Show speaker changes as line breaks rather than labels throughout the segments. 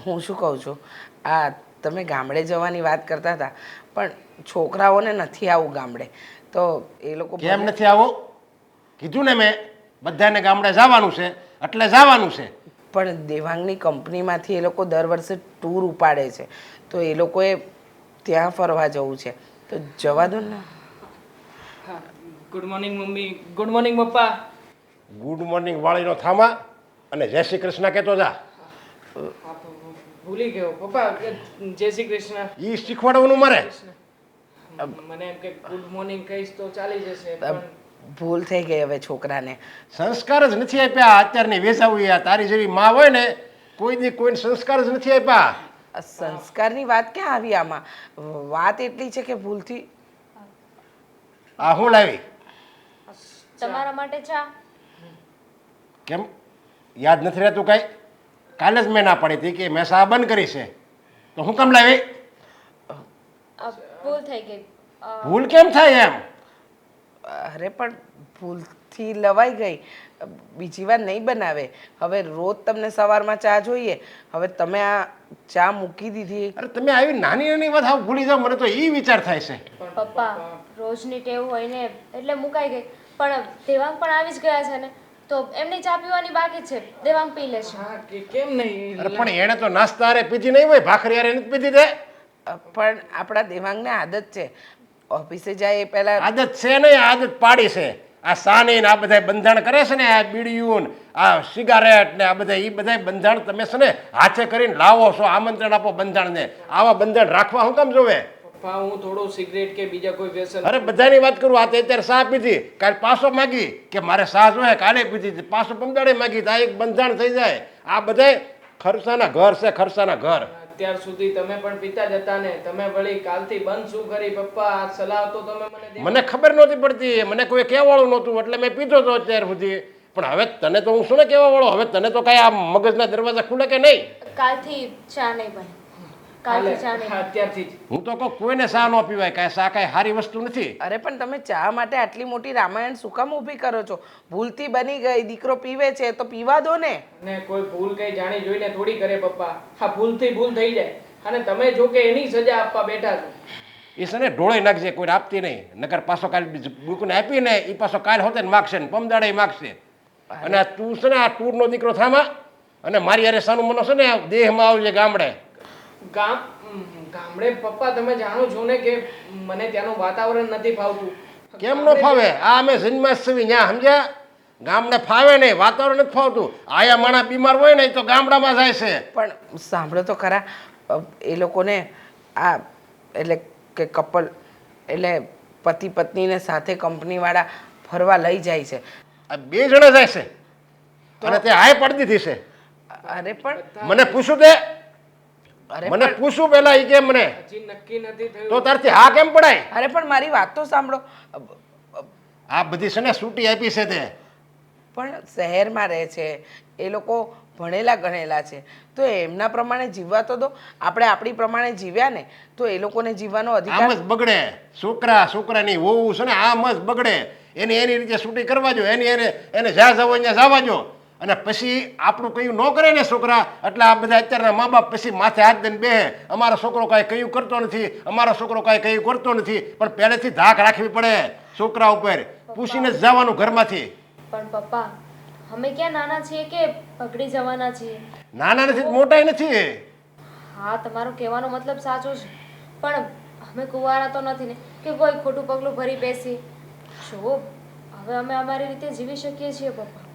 હું શું કહું છું, આ તમે ગામડે જવાની વાત કરતા હતા, પણ છોકરાઓને નથી આવું ગામડે, તો એ લોકો
કેમ નથી આવું? કીધું ને મેં, બધાને ગામડે જવાનું છે એટલે જવાનું છે.
પણ દેવાંગની કંપનીમાંથી એ લોકો દર વર્ષે ટૂર ઉપાડે છે, તો એ લોકોએ ત્યાં ફરવા જવું છે, તો જવા દો ને.
હા, good morning mummy, good morning પપ્પા.
ગુડ મોર્નિંગ વાળીનો થામા અને જય શ્રી કૃષ્ણ કહેતો જા.
હા, ભૂલી ગયો પપ્પા, જય શ્રી કૃષ્ણ.
ઈ શીખવાડવાનું મારે.
મને એમ કે ગુડ મોર્નિંગ કહીશ તો ચાલી જશે, પણ
ભૂલ થઈ ગઈ હવે છોકરાને.
સંસ્કાર જ નથી આપ્યા અત્યારની વેચાવી. તારી જેવી માં હોય ને, કોઈ દી કોઈને સંસ્કાર જ નથી આપ્યા.
આ સંસ્કારની વાત ક્યાં આવી આમાં? વાત એટલી છે કે ભૂલથી
આ હું લાવી?
તમારા માટે ચા.
કેમ યાદ નથી રહેતું કાંઈ? કાલે જ મેં ના પાડી હતી કે મેં શા બંધ કરી છે, તો હું કેમ લાવી?
ભૂલ થઈ ગઈ.
ભૂલ કેમ થાય એમ?
અરે પણ ભૂલથી લવાઈ ગઈ, બીજી વાર નહીં બનાવે. હવે રોજ તમને સવારમાં ચા જોઈએ, હવે તમે આ ચા મૂકી દીધી.
અરે તમે આવી નાની નાની વાત હાવ ભૂલી જાઓ, મને તો એ વિચાર થાય છે.
પપ્પા રોજની ટેવ હોય ને એટલે મુકાઈ ગઈ, પણ દેવાંગ પણ આવી જ ગયા છે ને, તો એમની ચા પીવાની બાકી છે, દેવાંગ પી લેશે.
હા કેમ નહીં?
અરે પણ એને તો નાસ્તા હારે પીધી નહીં હોય, ભાખરી હારે નથી પીધી તે.
પણ આપણા દેવાંગને આદત છે, ઓફિસે જાય એ પહેલાં.
આદત છે નહીં, આદત પાડી છે. આ સાની ને આ બધા બંધાણ કરે છે ને, આ બીડીયું આ સિગારેટ ને આ બધા, એ બધા બંધાણ તમે છે ને હાથે કરીને લાવો છો, આમંત્રણ આપો બંધાણને. આવા બંધાણ રાખવા હું કામ જોવે?
પપ્પા હું થોડો સિગરેટ કે બીજા કોઈ વ્યસન.
અરે બધાની વાત કરું. આ તે અત્યારે શા પીધી, કાલે પાછો માગી કે મારે શા જોઈએ, કાલે પીધી, પાછો પંદાડે માગી, તો આ એક બંધાણ થઈ જાય. આ બધા ખર્ચાના ઘર છે, ખર્ચાના ઘર.
અત્યાર સુધી તમે પણ પીતા જ હતા ને, તમે વળી કાલથી બંધ શું કરી પપ્પા? આ સલાહ તો તમે
મને ખબર નહોતી પડતી, મને કોઈ કહેવાળું નહોતું એટલે મેં પીધો હતો અત્યાર સુધી. પણ હવે તને તો હું શું ને કહેવા વાળો? હવે તને તો કાંઈ આ મગજના દરવાજા ખુલે કે નહીં?
કાલથી ચા નહીં બને. કાલથી ચા નહીં બને.
અત્યારથી જ.
હું તો કહું કોઈને શા ન પીવાય, કાંઈ શા કાંઈ સારી વસ્તુ નથી.
અરે પણ તમે ચા માટે આટલી મોટી રામાયણ શું કામ ઊભી કરો છો? ભૂલથી બની ગઈ, દીકરો પીવે છે તો પીવા દો ને.
અને કોઈ ભૂલ કઈ જાણી જોઈને થોડી કરે પપ્પા. હા, ભૂલથી ભૂલ થઈ જાય, અને તમે જો કે એની સજા આપવા બેઠા છો.
એ છે ને ઢોળાઈ નાખજે, કોઈને આપતી નહીં, નકર પાછો કાલ બુકને આપીને એ પાછો કાલ હોતે ને માગશે ને પમદાડે માગશે. અને આ તું છે ને આ ટૂરનો દીકરો થામા, અને મારી અરે સાનું મનો છે ને દેહમાં આવજે ગામડે.
ગામડે પપ્પા તમે જાણો છો ને કે મને ત્યાંનું વાતાવરણ નથી ફાવતું.
કેમ ન ફાવે? આ અમે જન્માષ્ટમી ત્યાં સમજ્યા? ગામડે ફાવે નહીં, વાતાવરણ નથી ફાવતું. આયા માણસ બીમાર હોય ને તો ગામડામાં જાય છે.
પણ સાંભળો તો ખરા, એ લોકોને આ એટલે કે કપલ એટલે પતિ પત્નીને સાથે કંપનીવાળા ફરવા લઈ જાય છે.
આ બે જણા જાય છે અને તે હાય પડી દીધી છે.
અરે પણ
મને પૂછું તે,
અરે
મને પૂછું પેલા ઈ કેમ મને,
હજી નક્કી નથી થયું.
તો તારથી હા કેમ પડાય?
અરે પણ મારી વાત તો સાંભળો.
આ બધી છે ને છૂટી આપી છે તે.
પણ શહેરમાં રહે છે, એ લોકો ભણેલા ગણેલા છે, તો એમના પ્રમાણે જીવવા તો દો. આપણે આપણી પ્રમાણે જીવ્યા ને તો એ લોકોને જીવવાનો
આમ
અધિકાર.
જ બગડે. છોકરાની વહુ છે ને આમ જ બગડે. એની રીતે છૂટી કરવા જો, એને જ્યાં જવો અહીંયા જવા જો. અને પછી આપણું કયું ન કરે ને છોકરા, એટલે આ બધા અત્યારના મા બાપ પછી માથે હાથ દઈને બેહે, અમારો છોકરો કાંઈ કયું કરતો નથી, અમારો છોકરો કાંઈ કયું કરતો નથી. પણ પહેલેથી ધાક રાખવી પડે છોકરા ઉપર, પૂછીને જ જવાનું ઘરમાંથી.
પણ પપ્પા અમે ક્યાં નાના છીએ કે પકડી જવાના છીએ?
નાના નથી, મોટાય નથી.
હા, તમારો કહેવાનો મતલબ સાચો છે, પણ અમે કુંવારા તો નથી ને કે કોઈ ખોટું પગલું ભરી બેસી. જો હવે અમે અમારી રીતે જીવી શકીએ છીએ પપ્પા.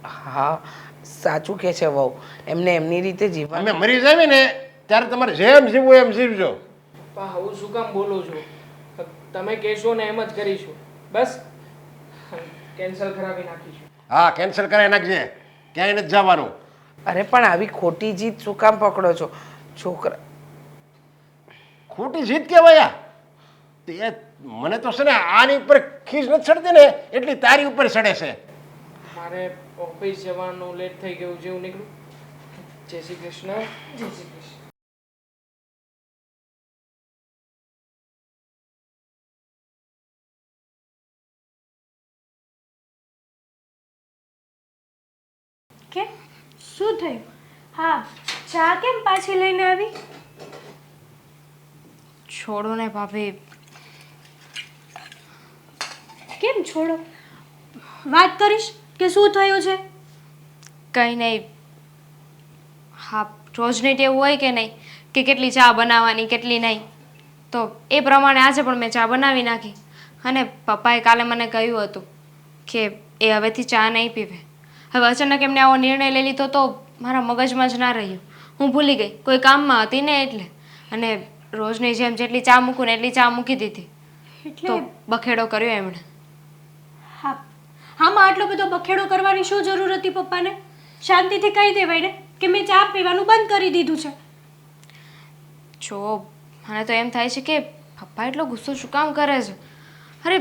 હા, સાચું કે છે વહુ, એમને એમની રીતે જીવવા.
અમે મરી જાવી ને ત્યારે તમારે જેમ જીવવું એમ જીવજો.
પપ્પા આવું શું કામ બોલો છો? તમે કહેશો ને એમ જ કરીશું. બસ કેન્સલ કરાવી નાખીશું.
હા, કેન્સલ કરાવી નાખજે, ક્યાંય નથી જવાનું.
અરે પણ આવી ખોટી જીત શું કામ પકડો છો? છોકરા
ખોટી જીત કહેવાય. તે મને તો છે ને આની ઉપર ખીજ નથી ચડતી ને એટલી તારી ઉપર ચડે છે.
મારે ઓફિસ જવાનું લેટ થઈ ગયું છે, હું નીકળું. જય શ્રી કૃષ્ણ. જય શ્રી કૃષ્ણ.
કે શું થયું? હા, ચા કેમ પાછી લઈને આવી?
છોડો ને ભાભી.
કેમ છોડો? વાત કરીશ કે શું થયું છે?
કંઈ નહીં. હા, રોજની ટેવ હોય કે નહીં કે કેટલી ચા બનાવવાની કેટલી નહીં, તો એ પ્રમાણે આજે પણ મેં ચા બનાવી નાખી. અને પપ્પાએ કાલે મને કહ્યું હતું કે એ હવેથી ચા નહીં પીવે. હવે અચાનક એમને આવો નિર્ણય લઈ લીધો તો મારા મગજમાં જ ના રહ્યું. હું ભૂલી ગઈ, કોઈ કામમાં હતી ને એટલે. અને રોજની જેમ જેટલી ચા મૂકું ને એટલી ચા મૂકી દીધી.
એટલે
તો બખેડો કર્યો એમણે.
હા, આમાં આટલો બધો બખેડો કરવાની શું જરૂર હતી પપ્પાને? શાંતિથી કહી દેવાય ને કે મેં ચા પીવાનું બંધ કરી દીધું છે.
જો મને તો એમ થાય છે કે પપ્પા એટલો ગુસ્સો શું કામ કરે છે? અરે,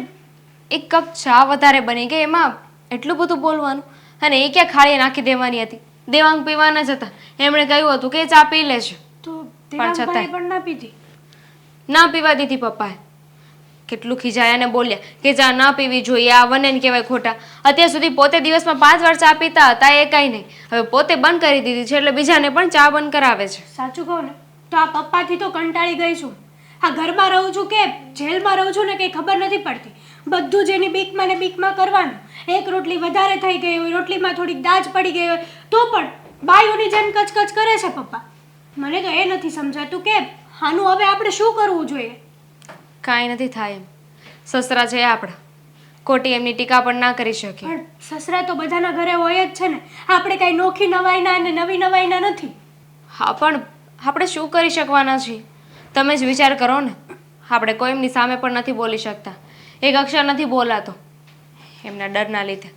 એક કપ ચા વધારે બની ગઈ એમાં એટલું બધું બોલવાનું, અને એ ક્યાં ખાલી નાખી દેવાની હતી? દેવાંગ પીવાના જ હતા. એમણે કહ્યું હતું કે ચા પી લેશે.
તો
પણ છતાંય.
દેવાંગભાઈ પણ ના પીધી.
ના પીવા દીધી પપ્પાએ. કેટલું ખીજાયા અને બોલ્યા કે ચા ના પીવી જોઈએ, આ વનેન કહેવાય ખોટા. અત્યાર સુધી પોતે દિવસમાં 5 વાર ચા પીતા હતા, એ કંઈ નહીં. હવે પોતે બંધ કરી દીધી છે એટલે બીજાને પણ ચા બંધ કરાવે છે.
સાચું કહું ને તો આ પપ્પાથી તો કંટાળી ગઈ છું. આ ઘરમાં રહું છું કે જેલમાં રહું છું ને કંઈ ખબર નથી પડતી. બધું જ એની બીકમાં ને બીકમાં કરવાનું. એક રોટલી વધારે થઈ ગઈ હોય, રોટલીમાં થોડીક દાજ પડી ગઈ હોય તો પણ બાયોની જેમ કચકચ કરે છે પપ્પા. મને તો એ નથી સમજાતું કે આનું હવે આપણે શું કરવું જોઈએ.
કાંઈ નથી થાય એમ. સસરા છે આપણા, ખોટી એમની ટીકા પણ ના કરી શકીએ.
પણ સસરા તો બધાના ઘરે હોય જ છે ને. આપણે કાંઈ નોખી નવાઈના અને નવી નવાઈના નથી.
હા, પણ આપણે શું કરી શકવાના છીએ? તમે જ વિચાર કરો ને. આપણે કોઈ એમની સામે પણ નથી બોલી શકતા. એક અક્ષર નથી બોલાતો એમના ડરના લીધે.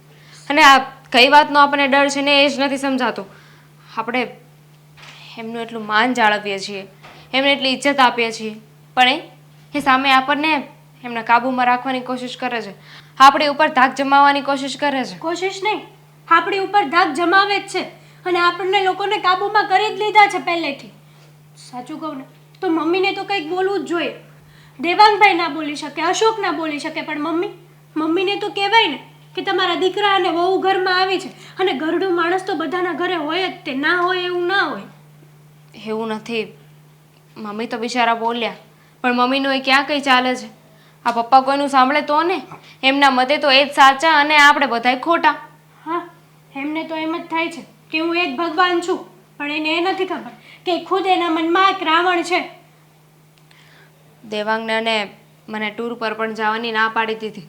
અને આ કઈ વાતનો આપણને ડર છે ને એ જ નથી સમજાતું. આપણે એમનું એટલું માન જાળવીએ છીએ, એમને એટલી ઇજ્જત આપીએ છીએ, પણ એ સામે આપણને એમના કાબૂમાં રાખવાની કોશિશ કરે છે. આપણી ઉપર ધાક જમાવવાની કોશિશ કરે છે.
કોશિશ નહીં, આપણી ઉપર ધાક જમાવે જ છે. અને આપણને લોકોને કાબૂમાં કરી જ લીધા છે પહેલેથી. સાચું કહું ને તો મમ્મીને તો કંઈક બોલવું જ જોઈએ. દેવાંગભાઈ ના બોલી શકે, અશોક ના બોલી શકે, પણ મમ્મીને તો કહેવાય ને કે તમારા દીકરા અને વહુ ઘરમાં આવી છે. અને ઘરડું માણસ તો બધાના ઘરે હોય જ, તે ના હોય એવું ના હોય.
એવું નથી. મમ્મી તો બિચારા બોલ્યા, પણ મમ્મીનું એ ક્યાં કંઈ ચાલે છે? આ પપ્પા કોઈનું સાંભળે તો ને. એમના મતે તો એ જ સાચા અને આપણે બધાય ખોટા.
હા, એમને તો એમ જ થાય છે કે હું એક ભગવાન છું, પણ એને એ નથી ખબર કે ખુદ એના મનમાં એક રાવણ છે.
દેવાંગને અને મને ટૂર પર પણ જવાની ના પાડી દીધી.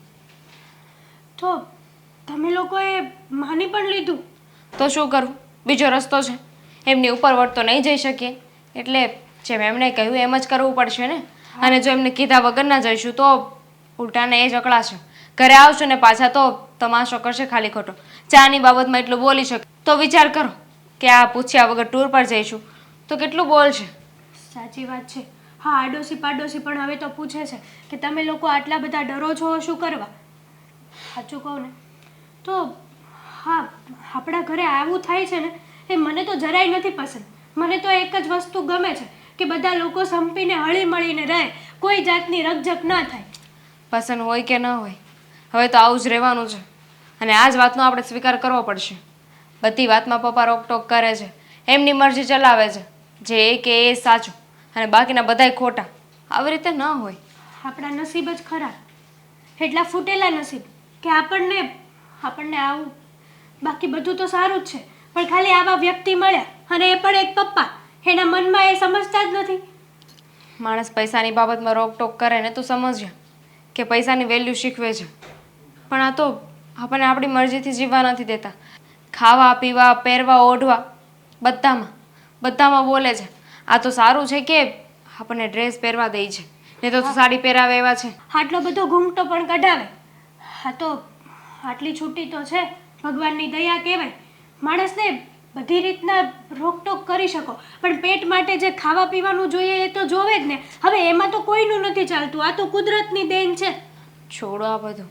તો તમે લોકોએ માની પણ લીધું.
તો શું કરું? બીજો રસ્તો છે? એમની ઉપર વટ તો નહીં જઈ શકીએ, એટલે જેમ એમણે કહ્યું એમ જ કરવું પડશે ને. અને જો એમને કીધા વગર ના જઈશું તો ઉલટાને એ જ અકળાશે. ઘરે આવશો ને પાછા તો તમાશો કરશે ખાલી ખોટો. ચાની બાબતમાં એટલું બોલી શકે તો વિચાર કરો કે આ પૂછ્યા વગર ટૂર પર જઈશું તો કેટલું બોલશે.
સાચી વાત છે. હા, આડોશી પાડોશી પણ હવે તો પૂછે છે કે તમે લોકો આટલા બધા ડરો છો શું કરવા. સાચું કહું ને તો હા, આપણા ઘરે આવું થાય છે ને એ મને તો જરાય નથી પસંદ. મને તો એક જ વસ્તુ ગમે છે કે બધા લોકો સંપીને હળી મળીને રહે, કોઈ જાતની રકઝક ના થાય.
પસંદ હોય કે ન હોય, હવે તો આવું જ રહેવાનું છે. અને આ જ વાતનો આપણે સ્વીકાર કરવો પડશે. બધી વાતમાં પપ્પા રોકટોક કરે છે, એમની મરજી ચલાવે છે. જે એ કે એ સાચું અને બાકીના બધાય ખોટા. આવી રીતે ન હોય.
આપણા નસીબ જ ખરાબ, એટલા ફૂટેલા નસીબ કે આપણને આવું. બાકી બધું તો સારું જ છે, પણ ખાલી આવા વ્યક્તિ મળ્યા અને એ પણ એક પપ્પા. એના મનમાં એ સમજતા જ નથી.
માણસ પૈસાની બાબતમાં રોકટોક કરે ને તો સમજ્યા કે પૈસાની વેલ્યુ શીખવે છે, પણ આ તો આપણને આપણી મરજીથી જીવવા નથી દેતા. ખાવા પીવા પહેરવા ઓઢવા બધામાં બોલે છે. આ તો સારું છે કે આપણને ડ્રેસ પહેરવા દે છે, નહીં તો સાડી પહેરાવે એવા છે.
આટલો બધો ઘૂમટો પણ કઢાવે. હા, તો આટલી છૂટી તો છે, ભગવાનની દયા કહેવાય. માણસને બધી રીતના રોકટોક કરી શકો, પણ પેટ માટે જે ખાવા પીવાનું જોઈએ એ તો જોવે જ ને. હવે એમાં તો કોઈનું નથી ચાલતું, આ તો કુદરતની દેન છે.
છોડો આ બધું.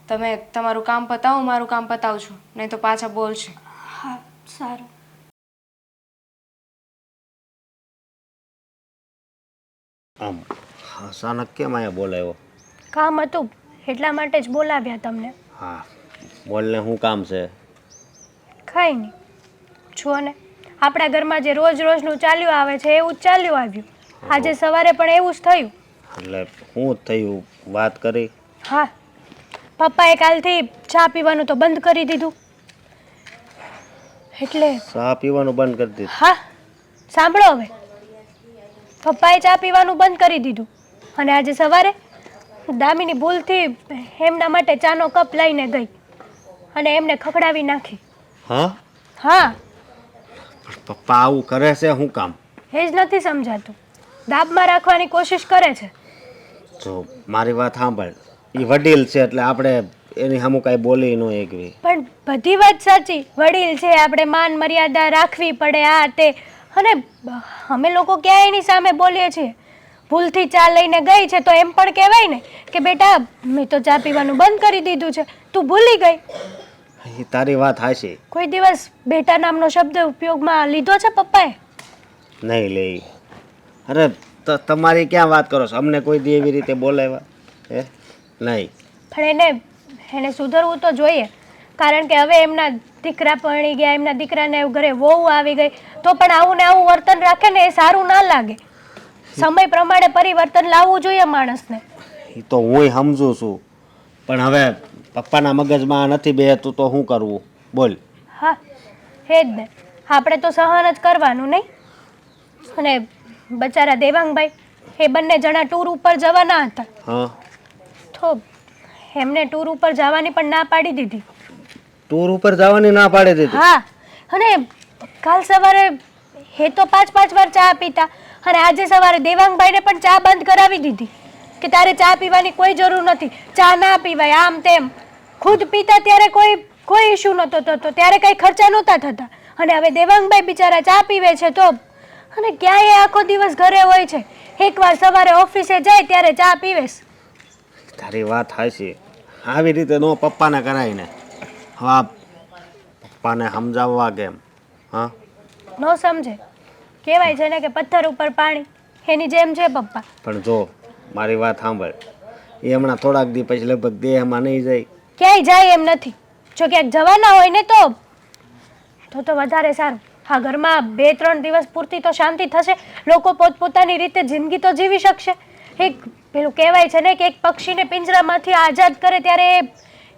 તમે તમારું કામ પતાવો, મારું કામ પતાવશું, નહીં તો પાછા બોલશે.
હા, સારું.
આમ અચાનક કેમ અહીંયા બોલાવ્યો?
કામ હતું એટલા માટે જ બોલાવ્યા તમને.
હા, બોલને શું કામ છે?
કંઈ નહીં. જુઓ ને, આપણા ઘરમાં જે રોજ રોજનું ચાલ્યું આવે છે એવું જ ચાલ્યું આવ્યું. આજે સવારે પણ એવું જ થયું.
એટલે શું થયું વાત કરી?
હા, પપ્પાએ કાલથી ચા પીવાનું તો બંધ કરી દીધું. એટલે
ચા પીવાનું બંધ કરી દીધું?
હા, સાંભળો હવે. પપ્પાએ ચા પીવાનું બંધ કરી દીધું અને આજે સવારે દામિની ભૂલથી એમના માટે ચાનો કપ લઈને ગઈ અને એમને ખખડાવી નાખી.
હા?
હા,
પણ પપ્પા આવું કરે છે શું કામ?
એ જ નથી સમજાતું. દાબમાં રાખવાની કોશિશ કરે છે.
જો મારી વાત સાંભળ, એ વડીલ છે એટલે આપણે એની સામું કાંઈ બોલી ન એકવી.
પણ બધી વાત સાચી. વડીલ છે, આપણે માન મર્યાદા રાખવી પડે, આ તે. અને અમે લોકો ક્યાં એની સામે બોલીએ છીએ? ભૂલથી ચા લઈને ગઈ છે તો એમ પણ કહેવાય ને કે બેટા મેં તો ચા પીવાનું બંધ કરી દીધું છે, તું ભૂલી ગઈ.
એ તારી વાત હાચી.
કોઈ દિવસ બેટા નામનો શબ્દ ઉપયોગમાં લીધો છે પપ્પાએ?
નહીં લે. અરે તમારી ક્યાં વાત કરો છો? અમને કોઈ દી એવી રીતે બોલાવ્યા હે? નહીં.
પણ એને સુધરવું તો જોઈએ, કારણ કે હવે એમના દીકરા પરણી ગયા, એમના દીકરાને ઘરે વહુ આવી ગઈ, તો પણ આવું ને આવું વર્તન રાખે ને એ સારું ના લાગે. સમય પ્રમાણે પરિવર્તન લાવવું જોઈએ માણસને.
એ તો હુંય સમજુ છું, પણ હવે પપ્પાના મગજમાં નથી બેહતું તો શું કરવું બોલ?
હા, એ જ ને. આપણે તો સહન જ કરવાનું નહીં. અને બચારા દેવાંગભાઈ, એ બંને જણા ટૂર ઉપર જવાના હતા.
હા,
તો એમને ટૂર ઉપર જવાની પણ ના પાડી દીધી.
ટૂર ઉપર જવાની ના પાડી દીધી?
હા, અને કાલ સવારે એ તો 5-5 વાર ચા પીતા અને આજે સવારે દેવાંગભાઈને પણ ચા બંધ કરાવી દીધી કે તારે ચા પીવાની કોઈ જરૂર નથી, ચા ના પીવાય, આમ તેમ. ખુદ પીતા ત્યારે કોઈ ઇશ્યુ નહોતો થતો, ત્યારે કંઈ ખર્ચા નહોતા થતા. અને હવે દેવાંગભાઈ બિચારા ચા પીવે છે તો, અને ક્યાંય આખો દિવસ ઘરે હોય છે, એકવાર સવારે ઓફિસે જાય ત્યારે ચા પીવેશ.
તારી વાત હાચી. આવી રીતે નો પપ્પાને કરાય ને. હા, પપ્પાને સમજાવવા કેમ? હા,
ન સમજે. કહેવાય છે ને કે પથ્થર ઉપર પાણી, એની જેમ છે પપ્પા.
પણ જો મારી વાત સાંભળ, એ હમણાં થોડાક દી પછી લગભગ દેહમાં નહીં જાય.
ક્યાંય જાય એમ નથી. જો ક્યાંક જવાના હોય ને તો વધારે સારું. હા, ઘરમાં 2-3 દિવસ પૂરતી તો શાંતિ થશે, લોકો પોતપોતાની રીતે જિંદગી તો જીવી શકશે. એક પેલું કહેવાય છે ને કે એક પક્ષીને પિંજરામાંથી આઝાદ કરે ત્યારે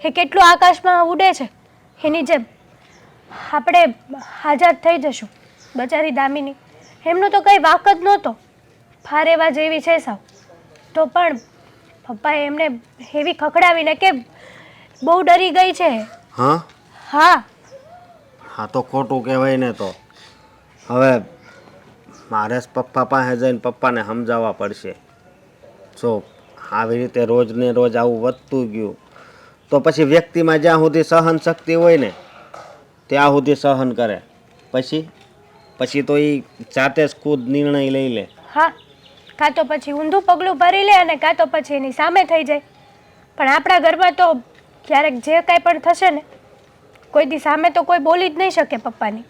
એ કેટલું આકાશમાં ઉડે છે, એની જેમ આપણે આઝાદ થઈ જશું. બચારી દામિની, એમનો તો કંઈ વાક જ નહોતો, ફારેવા જેવી છે સાવ. તો પણ પપ્પાએ એમને એવી ખખડાવીને કે બહુ ડરી ગઈ છે.
હા
હા,
હા, તો ખોટું કહેવાય ને. તો હવે મારે જ પપ્પા પાસે જઈને પપ્પાને સમજાવવા પડશે. જો આવી રીતે રોજ ને રોજ આવું વધતું ગયું તો પછી વ્યક્તિમાં જ્યાં સુધી સહન શક્તિ હોય ને ત્યાં સુધી સહન કરે, પછી તો એ જાતે જ ખુદ નિર્ણય લઈ લે.
હા, કાં તો પછી ઊંધું પગલું ભરી લે અને કાં તો પછી એની સામે થઈ જાય. પણ આપણા ઘરમાં તો ક્યારેક જે કાંઈ પણ થશે ને, કોઈ દી સામે તો કોઈ બોલી જ નહીં શકે પપ્પાની.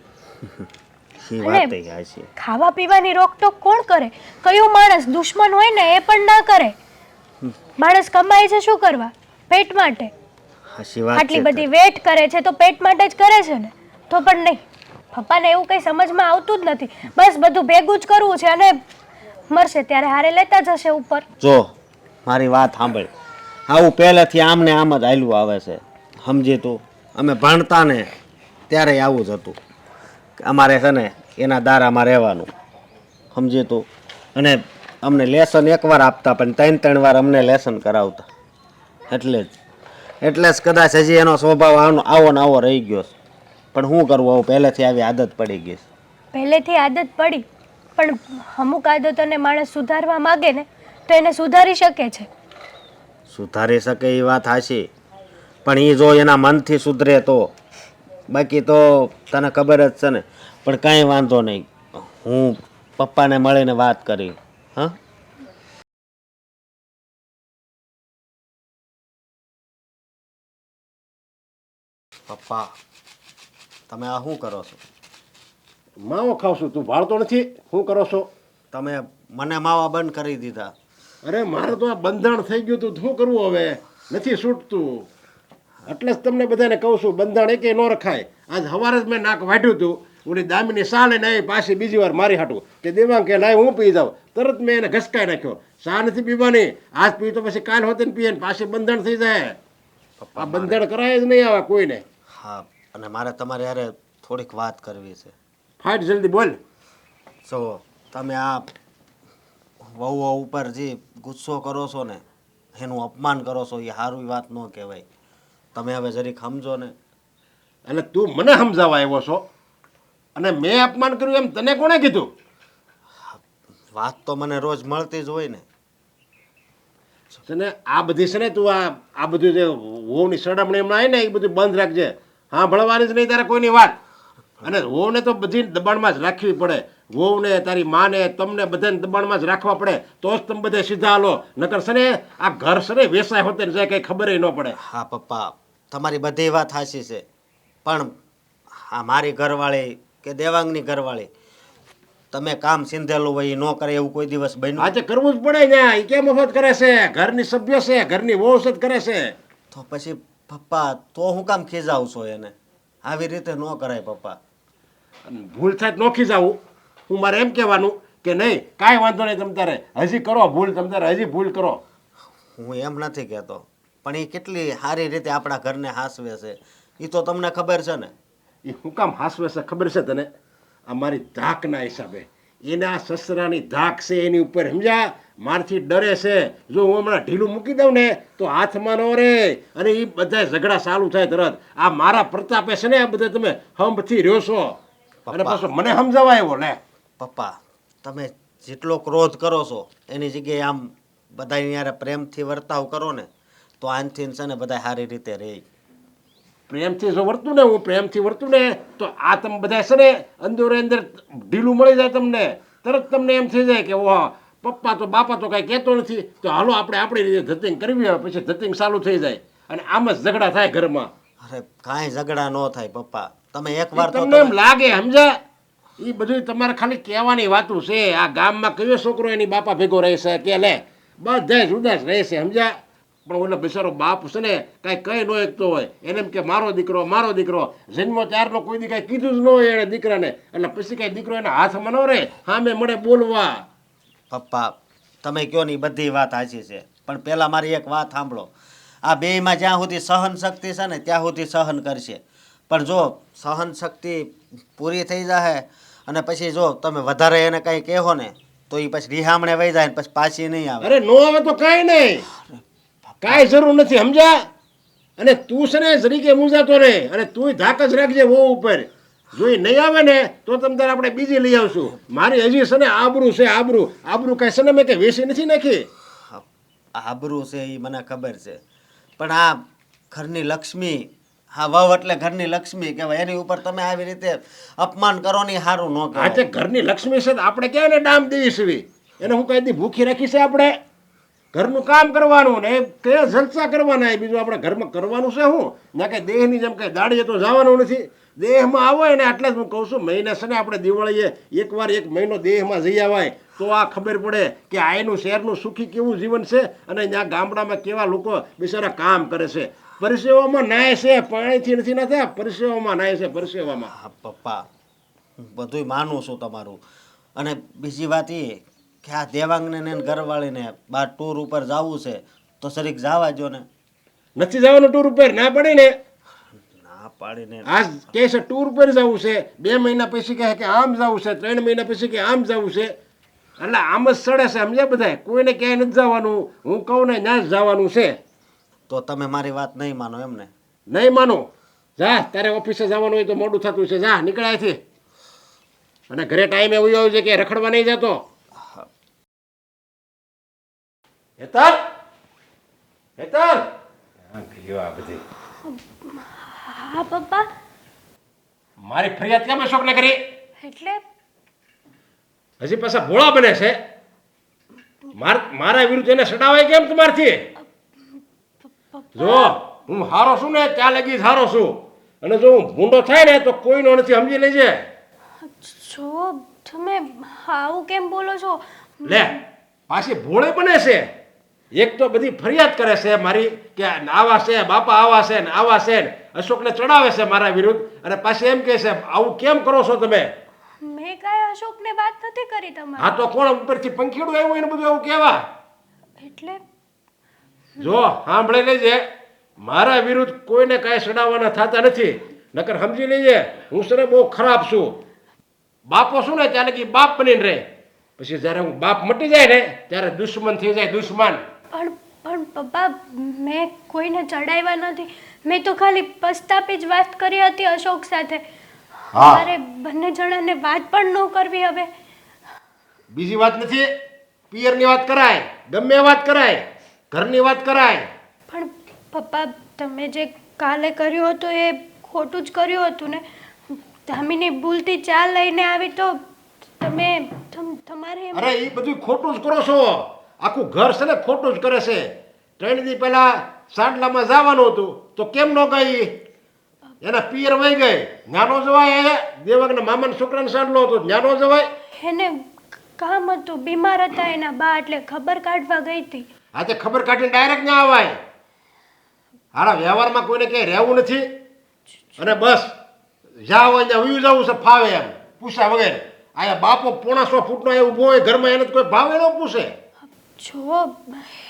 એ વાત છે.
ખાવા પીવાની રોકટોક કોણ કરે? કયો માણસ દુશ્મન હોય ને એ પણ ના કરે. માણસ કમાય છે શું કરવા? પેટ માટે.
હાચી વાત
આટલી
છે.
બધી વેટ કરે છે તો પેટ માટે જ કરે છે ને. તો પણ નહીં, પપ્પાને એવું કંઈ સમજમાં આવતું જ નથી. બસ બધું ભેગું જ કરવું છે અને મરશે ત્યારે હારે લેતા જશે ઉપર.
જો મારી વાત સાંભળ, આવું પહેલેથી આમ ને આમ જ હાલ્યું આવે છે, સમજી તું? અમે ભણતા ને ત્યારે આવું જ હતું. અમારે છે ને એના દારામાં રહેવાનું, સમજી તું? અને અમને લેસન એકવાર આપતા પણ 3-3 વાર અમને લેસન કરાવતા. એટલે જ કદાચ હજી એનો સ્વભાવ આવો ને આવો રહી ગયો. પણ શું કરવું, આવું પહેલેથી આવી આદત પડી ગઈ.
પહેલેથી આદત પડી, પણ અમુક આદતોને માણસ સુધારવા માગે ને તો એને સુધારી શકે છે.
સુધારી શકે એ વાત હાચી, પણ એ જો એના મનથી સુધરે તો. બાકી તો તને ખબર જ છે ને. પણ કાંઈ વાંધો નહીં, હું પપ્પાને મળીને વાત કરી. હા, પપ્પા તમે આ શું કરો છો?
માવો ખાવ છું, તું ભાળતો નથી? શું કરો છો?
તમે મને માવા બંધ કરી દીધા.
અરે મારે તો આ બંધાણ થઈ ગયું તું, શું કરવું હવે? નથી છૂટતું. એટલે જ તમને બધાને કહું છું બંધાણ એકે ન રખાય. આજ સવારે જ મેં નાક વાઢ્યું હતું, ઓલી દામીની સા લઈને આવી પાછી બીજી વાર મારી હાટું કે દેવાંગ કે લાય હું પી જાઉં. તરત મેં એને ઘસકાઈ નાખ્યો. સા નથી પીવાની, આજ પી તો પછી કાલ હોતે ને પીએ ને પાછી બંધણ થઈ જાય. આ બંધણ કરાય જ નહીં આવા કોઈને.
હા, અને મારે તમારે યારે થોડીક વાત કરવી છે.
ફાટ જલ્દી બોલ.
જો તમે આ વહુ ઉપર જે ગુસ્સો કરો છો ને, એનું અપમાન કરો છો, એ સારી વાત ન કહેવાય. તમે હવે જરીક સમજો ને.
એટલે તું મને સમજાવવા આવ્યો છો અને મેં અપમાન કર્યું એમ તને કોણે કીધું?
વાત તો મને રોજ મળતી જ હોય ને.
છે ને આ બધી છે ને તું આ બધું જે વહુની સડામણી એમના આવે ને એ બધું બંધ રાખજે. હા, ભણવાની જ નહીં તારે કોઈની વાત. અને વહુને તો બધી દબાણમાં જ રાખવી પડે. વહુને, તારી માને, તમને બધાને દબાણમાં જ રાખવા પડે તો જ તમે બધે સીધા હાલો. નકર છે ને આ ઘર છે ને વેસાય હોતે ને જાય કંઈ ખબર ન પડે.
હા પપ્પા, તમારી બધી વાત સાચી છે, પણ હા મારી ઘરવાળી કે દેવાંગની ઘરવાળી તમે કામ સિંધેલું હોય એ ન કરે એવું કોઈ દિવસ બન્યું?
આજે કરવું જ પડે ને. એ કેમ મફત કરે છે? ઘરની સભ્ય છે, ઘરની વહુ જ કરે છે.
તો પછી પપ્પા તો હું કામ ખીજાવ છો એને? આવી રીતે ન કરાય પપ્પા.
અને ભૂલ થાય તો નોખી જાવું. હું મારે એમ કહેવાનું કે નહીં કાંઈ વાંધો નહીં, તમ તારે હજી કરો ભૂલ, તમ તારે હજી ભૂલ કરો.
હું એમ નથી કહેતો, પણ એ કેટલી સારી રીતે આપણા ઘરને હાસવે છે એ તો તમને ખબર છે ને.
એ હું કામ હાસવે છે ખબર છે તને? આ મારી ધાકના હિસાબે. એના સસરાની ધાક છે એની ઉપર, સમજ્યા? મારથી ડરે છે. જો હું હમણાં ઢીલું મૂકી દઉં ને તો હાથમાં ન રહે અને એ બધા ઝઘડા ચાલુ થાય તરત. આ મારા પ્રતાપે છે ને આ બધા તમે હંભથી રહ્યો છો અને પાછો મને સમજાવવા આવ્યો. લે
પપ્પા, તમે જેટલો ક્રોધ કરો છો એની જગ્યાએ આમ બધા યારે પ્રેમથી વર્તાવ કરો ને તો આનથી છે ને બધા સારી રીતે રહે.
પ્રેમથી જો વર્તું ને, હું પ્રેમથી વર્તું ને તો આ તમે બધા છે ને અંદર અંદર ઢીલું મળી જાય તમને. તરત તમને એમ થઈ જાય કે ઓહ પપ્પા તો બાપા તો કાંઈ કહેતો નથી, તો હાલો આપણે આપણી રીતે ધતિંગ કરવી હોય. પછી ધતિંગ ચાલુ થઈ જાય અને આમ જ ઝઘડા થાય ઘરમાં.
અરે કાંઈ ઝઘડા ન થાય પપ્પા. તમે એકવાર તો
તમને એમ લાગે, સમજ્યા? એ બધું તમારે ખાલી કહેવાની વાતું છે. આ ગામમાં કયો છોકરો એની બાપા ભેગો રહે છે કે લે? બધા જુદા જ રહે છે, સમજ્યા? પણ ઓલો બિચારો બાપ છે ને કાંઈ કહી ન એકતો હોય. એને એમ કે મારો દીકરો મારો દીકરો. જન્મો ત્યારનો કોઈ દી કાંઈ કીધું જ ન હોય એને દીકરાને. એટલે પછી કાંઈ દીકરો એના હાથમાં ન રહે, સામે મળે બોલવા.
પપ્પા તમે કહો ને એ બધી વાત સાચી છે, પણ પહેલાં મારી એક વાત સાંભળો. આ બેયમાં જ્યાં સુધી સહન શક્તિ છે ને ત્યાં સુધી સહન કરશે, પણ જો સહન શક્તિ પૂરી થઈ જાય અને પછી જો તમે વધારે એને કંઈ કહો ને તો એ પછી રિહામણે વહી જાય ને પછી પાછી નહીં આવે.
અરે નો આવે તો કાંઈ નહીં, કાંઈ જરૂર નથી, સમજ્યા? અને તું છે ને જરીકે મૂંઝાતો નહીં અને તું ધાક જ રાખજે વહુ ઉપર. જો એ નહીં આવે ને તો તમ તારે આપણે બીજી લઈ આવશું. મારી હજી છે ને આબરૂ છે, આબરૂ. આબરૂ કાંઈ છે ને મેં કંઈ વેચી નથી નાખી.
આબરૂ છે એ મને ખબર છે, પણ આ ઘરની લક્ષ્મી, હા વહુ એટલે ઘરની લક્ષ્મી કહેવાય, એની ઉપર તમે આવી રીતે અપમાન કરો ને સારું ન
આ
કરો.
તે ઘરની લક્ષ્મી છે તો આપણે ક્યાં ને ડામ દેવી છે? એને હું કઈ દી ભૂખી રાખી છે? આપણે ઘરનું કામ કરવાનું ને કયા જલસા કરવાના. એ બીજું આપણે ઘરમાં કરવાનું છે શું? ના કંઈ દેહની જેમ કંઈ દાડીએ તો જવાનું નથી. દેહમાં આવો ને એટલે જ હું કહું છું મહિને છે ને આપણે દિવાળીએ એકવાર એક મહિનો દેહમાં જઈ આવાય તો આ ખબર પડે કે આયનું શહેરનું સુખી કેવું જીવન છે અને ત્યાં ગામડામાં કેવા લોકો બિચારા કામ કરે છે. પરસેવામાં નાય છે, પાણીથી નથી નાતા, પરસેવામાં નાય છે, પરસેવામાં.
હા પપ્પા, હું બધુંય માનું છું તમારું. અને બીજી વાત એ કે આ દેવાંગને ને ઘરવાળીને બહાર ટૂર ઉપર જવું છે તો સરીક જવા જો ને.
નથી જવાનું ટૂર ઉપર? ના પડે ને.
ના પાડીને
આજ કહે છે ટૂર ઉપર જવું છે, 2 મહિના પછી કહે કે આમ જવું છે, 3 મહિના પછી કે આમ જવું છે. એટલે આમ જ સડે છે, સમજ્યા? બધા કોઈને ક્યાંય નથી જવાનું. હું કહું ને ત્યાં જ જવાનું છે.
તો તમે મારી વાત નહીં માનો એમ ને?
નહીં માનો. જા, તારે ઓફિસે જવાનું હોય તો મોડું થતું છે, જા નીકળ અહીંથી. અને ઘરે ટાઈમે એવું આવ્યું છે કે રખડવા નહીં જતો. હેતલ, હેતલ. હા ગયો આ બધી.
હા પપ્પા.
મારી ફરિયાદ કેમ અશોકને કરી?
એટલે
હજી પાછા ભોળા બને છે. મારા વિરુદ્ધ એને સડાવાય કેમ તમારથી? જો હું હારો છું ને ત્યાં લગી હારો છું અને જો હું ભૂંડો થાય ને તો કોઈનો નથી, સમજી લેજે.
જો તમે આવું કેમ બોલો છો?
લે પાછી ભોળે બને છે. એક તો બધી ફરિયાદ કરે છે મારી કે આવા છે બાપા, આવા છે ને આવા છે ને, અશોકને ચડાવે છે મારા વિરુદ્ધ અને પાછી એમ કહે છે આવું કેમ કરો છો તમે?
મેં કાંઈ અશોકને વાત નથી કરી તમારી.
હા તો કોણ ઉપરથી પંખીડું આવ્યું એને બધું એવું કહેવા?
એટલે
જો સાંભળી લેજે, મારા વિરુદ્ધ કોઈને કાંઈ ચડાવવાના થતા નથી. નકર સમજી લેજે હું સરે બહુ ખરાબ છું. બાપો શું ને ત્યારે કે બાપ બનીને રહે, પછી જ્યારે હું બાપ મટી જાય ને ત્યારે દુશ્મન થઈ જાય, દુશ્મન.
પણ પપ્પા, મેં કોઈને ચડાવ્યા નથી. મેં તો ખાલી પસ્તાપી જ વાત કરી હતી અશોક સાથે.
હા.
મારે બંને જણાને વાત પણ ન કરવી હવે.
બીજી વાત નથી, પિયરની વાત કરાય, ગમે એ વાત કરાય, ઘરની વાત કરાય.
પણ પપ્પા, તમે જે કાલે કર્યું હતું એ ખોટું જ કર્યું હતું ને. ધામીની ભૂલથી ચા લઈને આવી તો તમારે
અરે એ બધું ખોટું જ કરો છો. આખું ઘર છે ને ખોટું જ કરે છે. 3 દી પહેલા સાંડલામાં જવાનું હતું તો કેમ ન ગઈ? એના પિયર વહી ગઈ, ન્યાનો જવાય. દેવકના મામાના છોકરાનો સાંડલો હતો, ન્યાનો જવાય.
એને કામ હતું, બીમાર હતા એના બા, એટલે ખબર કાઢવા ગઈ હતી.
આ તે ખબર કાઢીને ડાયરેક્ટ ના આવાય. હારા વ્યવહારમાં કોઈને ક્યાંય રહેવું નથી અને બસ જ્યાં હોય ત્યાં વયું જવું છે ફાવે એમ, પૂછ્યા વગર. અહીંયા બાપો 1.5 ફૂટનો એ ઊભો હોય ઘરમાં, એને તો કોઈ ભાવે ન પૂછે.
જો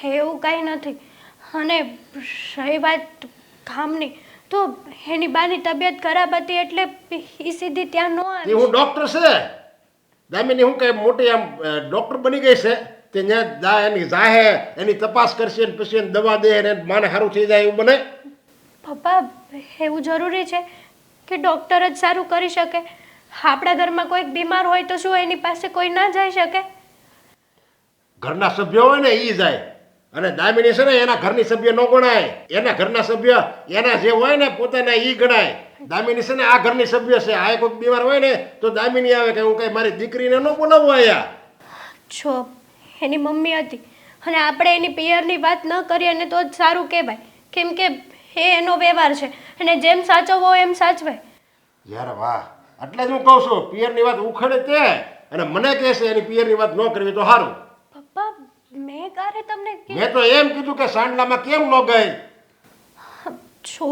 એવું કાંઈ નથી. અને રહી વાત કામની, તો એની બાની તબિયત ખરાબ હતી એટલે એ સીધી ત્યાં ન
એ
આવી.
હું ડૉક્ટર છે, દામિની હું કઈ મોટી આમ ડૉક્ટર બની ગઈ છે. તે ત્યાં એની જાહે એની તપાસ કરશે ને પછી એને દવા દે ને માને સારું થઈ જાય એવું બને?
પપ્પા, એવું જરૂરી છે કે ડૉક્ટર જ સારું કરી શકે? આપણા ઘરમાં કોઈક બીમાર હોય તો શું એની પાસે કોઈ ના જઈ શકે?
ઘરના સભ્યો હોય ને એ જાય. અને દામિની છે ને એના ઘરની સભ્ય ન ગણાય. એના ઘરના સભ્ય એના જે હોય ને પોતાના એ ગણાય. દામિની છે ને આ ઘરની સભ્ય છે. આ કોઈ બીમાર હોય ને તો દામિની આવે કે હું કઈ મારી દીકરીને ન બોલાવવું અહીંયા.
જો એની મમ્મી હતી અને આપણે એની પિયરની વાત ન કરીએ ને તો જ સારું કહેવાય. કેમ કે એ એનો વ્યવહાર છે અને જેમ સાચવવો હોય એમ સાચવે.
યાર વાહ, એટલે જ હું કહું છું પિયરની વાત ઉખેડે તે અને મને કહે છે એની પિયરની વાત ન કરવી તો સારું.
પપ્પા, મેં ક્યારે તમને
મેં તો એમ કીધું કે સાંડલામાં કેમ ન ગઈ?
છો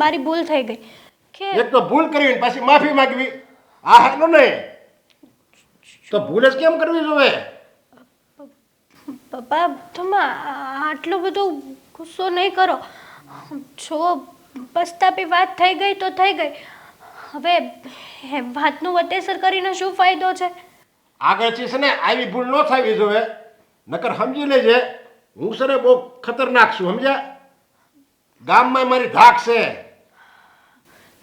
મારી ભૂલ થઈ ગઈ કે
એક તો ભૂલ કરવી ને પાછી માફી માંગવી, આ હાલું નહીં. તો ભૂલ જ કેમ કરવી જોઈએ?
પપ્પા, તમે આટલું બધું ગુસ્સો નહીં કરો. જો પસ્તાપી વાત થઈ ગઈ તો થઈ ગઈ. હવે એ વાતનું વતેસર કરીને શું ફાયદો છે?
આગળથી છે ને આવી ભૂલ ન થવી જોઈએ. નકર સમજી લેજે હું છે ને બહુ ખતરનાક છું, સમજ્યા? ગામમાં મારી ધાક છે.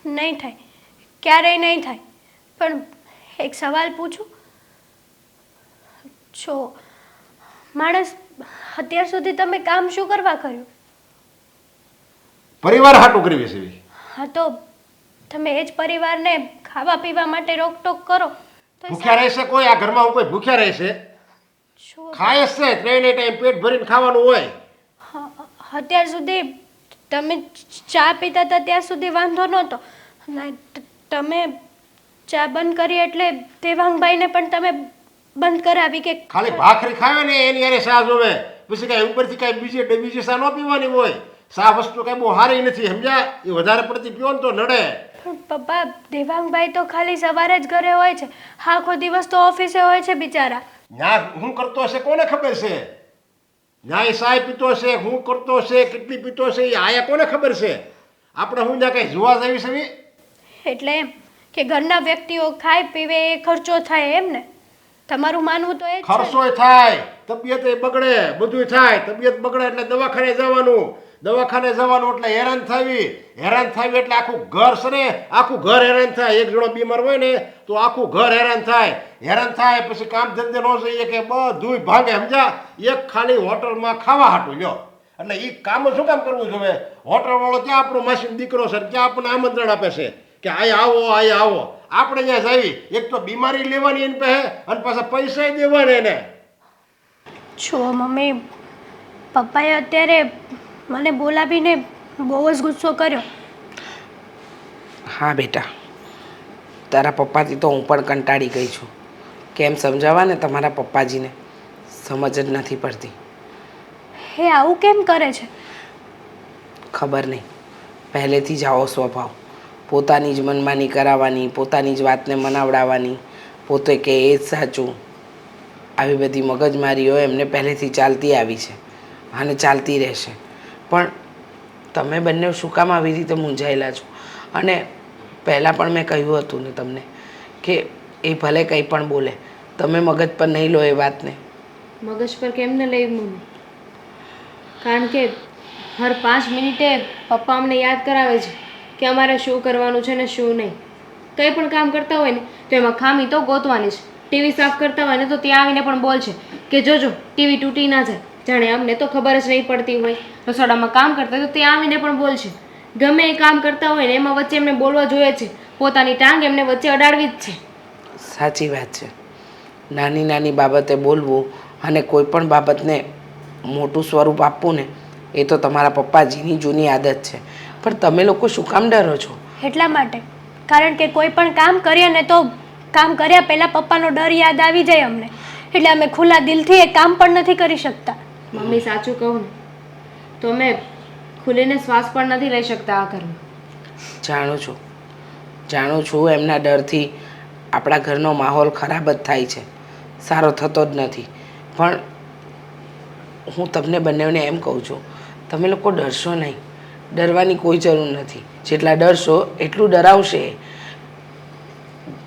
નહીં થાય, ક્યારેય નહીં થાય. પણ એક સવાલ પૂછું? જો માણસ અત્યાર સુધી તમે કામ શું કરવા કર્યું?
પરિવાર હાટું કરવી છે.
હા, તો તમે એ જ પરિવારને ખાવા પીવા માટે રોકટોક કરો તો
ભૂખ્યા રહેશે કોઈ? આ ઘરમાં હું કોઈ ભૂખ્યા રહેશે?
શું?
ખાય જ છે, 3 ટાઈમ પેટ ભરીને ખાવાનું હોય.
અત્યાર સુધી તમે ચા પીતા હતા ત્યાં સુધી વાંધો નહોતો. તમે ચા બંધ કરી એટલે દેવાંગભાઈને પણ તમે બંધ કરાવી કે
ખાલી ભાખરી ખાવે ને એની યારે શા જોવે, પછી કઈ ઉપરથી કઈ બીજી શા ન પીવાની હોય. શા વસ્તુ કઈ બહુ સારી નથી, સમજ્યા? એ વધારે પડતી પીવો ને તો નડે.
પણ પપ્પા, દેવાંગભાઈ તો ખાલી સવારે જ ઘરે હોય છે, આખો દિવસ તો ઓફિસે હોય છે બિચારા.
ન્યા હું કરતો હશે કોને ખબર છે? ન્યા એ સાય પીતો હશે, હું કરતો હશે, કેટલી પીતો હશે એ આયા કોને ખબર છે? આપણે હું ત્યાં કઈ જોવા જવી છે?
એટલે એમ કે ઘરના વ્યક્તિઓ ખાય પીવે એ ખર્ચો થાય એમ ને? તમારું માનવું તો એ જ છે.
ખર્ચોય થાય, તબિયત બગડે, બધું થાય. તબિયત બગડે એટલે દવાખાને જવાનું, દવાખાને જવાનું એટલે હેરાન થવી એટલે આખું ઘર છે ને આખું ઘર હેરાન થાય. એક જણો બીમાર હોય ને તો આખું ઘર હેરાન થાય. પછી કામ ધંધે ન જઈએ કે બધું ભાગે, સમજ્યા? એક ખાલી હોટલમાં ખાવા હાટું લ્યો. એટલે એ કામ શું કામ કરવું જોઈએ? હોટલવાળો ક્યાં આપણો માસીનો દીકરો છે, ક્યાં આપણને આમંત્રણ આપે છે કે અહીંયા આવો. આપણે ત્યાં જઈ એક તો બીમારી લેવાની એની પાસે અને પાછા પૈસા દેવાના એને.
છો મમ્મી, પપ્પાએ અત્યારે મને બોલાવીને બહુ જ ગુસ્સો કર્યો.
હા બેટા, તારા પપ્પાથી તો હું પણ કંટાળી ગઈ છું. કેમ સમજાવવા ને તમારા પપ્પાજીને, સમજ જ નથી પડતી.
હે આવું કેમ કરે છે?
ખબર નહીં, પહેલેથી જ આવો સ્વભાવ, પોતાની જ મનમાની કરાવવાની, પોતાની જ વાતને મનાવડાવવાની, પોતે કે એ જ સાચું, આવી બધી મગજમારીઓ એમને પહેલેથી ચાલતી આવી છે અને ચાલતી રહેશે. પણ તમે બંને શું કામ આવી રીતે મૂંઝાયેલા છો? અને પહેલાં પણ મેં કહ્યું હતું ને તમને કે એ ભલે કંઈ પણ બોલે, તમે મગજ પર નહીં લો એ વાતને.
મગજ પર કેમ ન લઈ મમ્મી? કારણ કે હર 5 મિનિટે પપ્પા અમને યાદ કરાવે છે કે અમારે શું કરવાનું છે ને શું નહીં. કંઈ પણ કામ કરતા હોય ને તો એમાં ખામી તો ગોતવાની જ. ટીવી સાફ કરતા હોય ને તો ત્યાં આવીને પણ બોલશે કે જોજો ટીવી તૂટી ના જાય. જાણે અમને તો ખબર જ નહીં પડતી હોય. રસોડામાં કામ કરતા હોય તો ત્યાં આવીને પણ બોલશે. ગમે એ કામ કરતા હોય ને એમાં વચ્ચે એમને બોલવા જોઈએ છે. પોતાની ટાંગ એમને વચ્ચે અડાડવી જ છે.
સાચી વાત છે. નાની નાની બાબતે બોલવું અને કોઈ પણ બાબતને મોટું સ્વરૂપ આપવું ને એ તો તમારા પપ્પાજીની જૂની આદત છે. પણ તમે લોકો શું કામ ડરો છો?
એટલા માટે, કારણ કે કોઈ પણ કામ કરીએ ને તો કામ કર્યા પહેલાં પપ્પાનો ડર યાદ આવી જાય અમને, એટલે અમે ખુલ્લા દિલથી એ કામ પણ નથી કરી શકતા.
મમ્મી સાચું કહું ને તો અમે ખુલીને શ્વાસ પણ નથી લઈ શકતા આ ઘરમાં.
જાણું છું એમના ડરથી આપણા ઘરનો માહોલ ખરાબ જ થાય છે, સારો થતો જ નથી. પણ હું તમને બંનેને એમ કહું છું, તમે લોકો ડરશો નહીં. ડરવાની કોઈ જરૂર નથી. જેટલા ડરશો એટલું ડરાવશે.